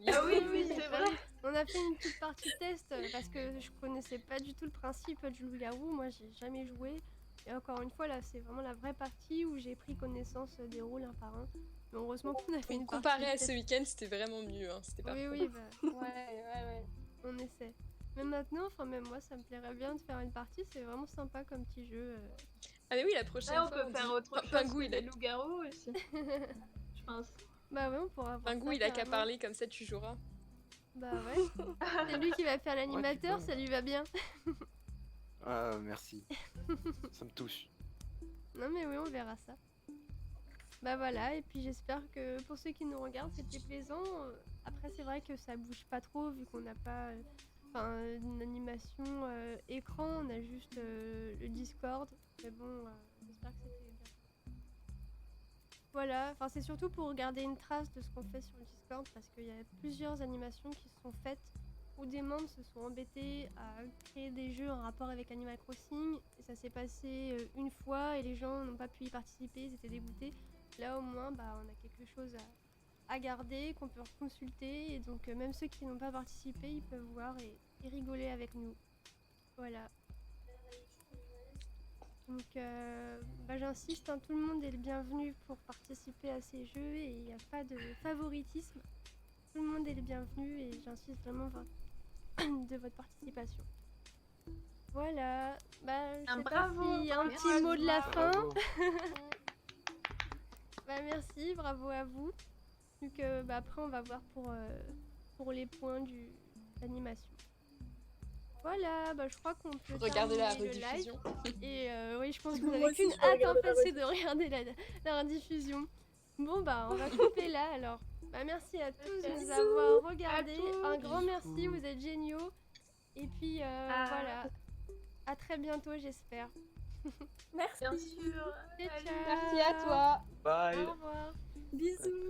Ah oui, c'est vrai. On a fait une petite partie test parce que je connaissais pas du tout le principe du loup-garou. Moi, j'ai jamais joué. Et encore une fois, là, c'est vraiment la vraie partie où j'ai pris connaissance des rôles un par un. Mais heureusement qu'on a fait une partie. Comparé à test. ce week-end, c'était vraiment mieux. Hein. C'était pas Oui, bah, Ouais. on essaie. Mais maintenant, enfin, même moi, ça me plairait bien de faire une partie. C'est vraiment sympa comme petit jeu. Ah mais oui, la prochaine Ouais, on fois, peut faire dit- autre Enfin, chose Pingou, que il a... des loups-garous aussi. Je pense. Bah ouais, on pourra voir Pingou, ça, il a qu'à carrément. parler, comme ça tu joueras. Bah ouais. C'est lui qui va faire l'animateur, peux. ça lui va bien. Ah, merci. Ça me touche. Non mais oui, on verra ça. Bah voilà, et puis j'espère que pour ceux qui nous regardent, c'était plaisant. Après, c'est vrai que ça bouge pas trop vu qu'on n'a pas une animation écran, on a juste le Discord. Mais bon, j'espère que c'était bien. Voilà, enfin c'est surtout pour garder une trace de ce qu'on fait sur le Discord parce qu'il y a plusieurs animations qui se sont faites où des membres se sont embêtés à créer des jeux en rapport avec Animal Crossing. Et ça s'est passé une fois et les gens n'ont pas pu y participer, ils étaient dégoûtés. Là au moins, bah, on a quelque chose à garder, qu'on peut consulter. Et donc même ceux qui n'ont pas participé, ils peuvent voir et rigoler avec nous. Voilà. Donc bah, j'insiste, hein, tout le monde est le bienvenu pour participer à ces jeux et il n'y a pas de favoritisme. Tout le monde est le bienvenu et j'insiste vraiment de votre participation. Voilà, bah je sais pas s'il y a un petit mot de la fin. Bah merci, bravo à vous. Donc bah, après on va voir pour les points d'animation. Voilà, bah je crois qu'on peut Regardez la terminer le live. rediffusion. Et oui, je pense que vous Moi avez aussi, qu'une je vais hâte regarder la c'est de regarder la rediffusion. Bon bah on va couper là alors. Bah merci à tous de nous avoir regardés. Un grand merci, vous êtes géniaux. Et puis voilà, à très bientôt j'espère. Merci. Bien sûr. Ciao, ciao. Merci à toi. Bye. Au revoir. Bisous.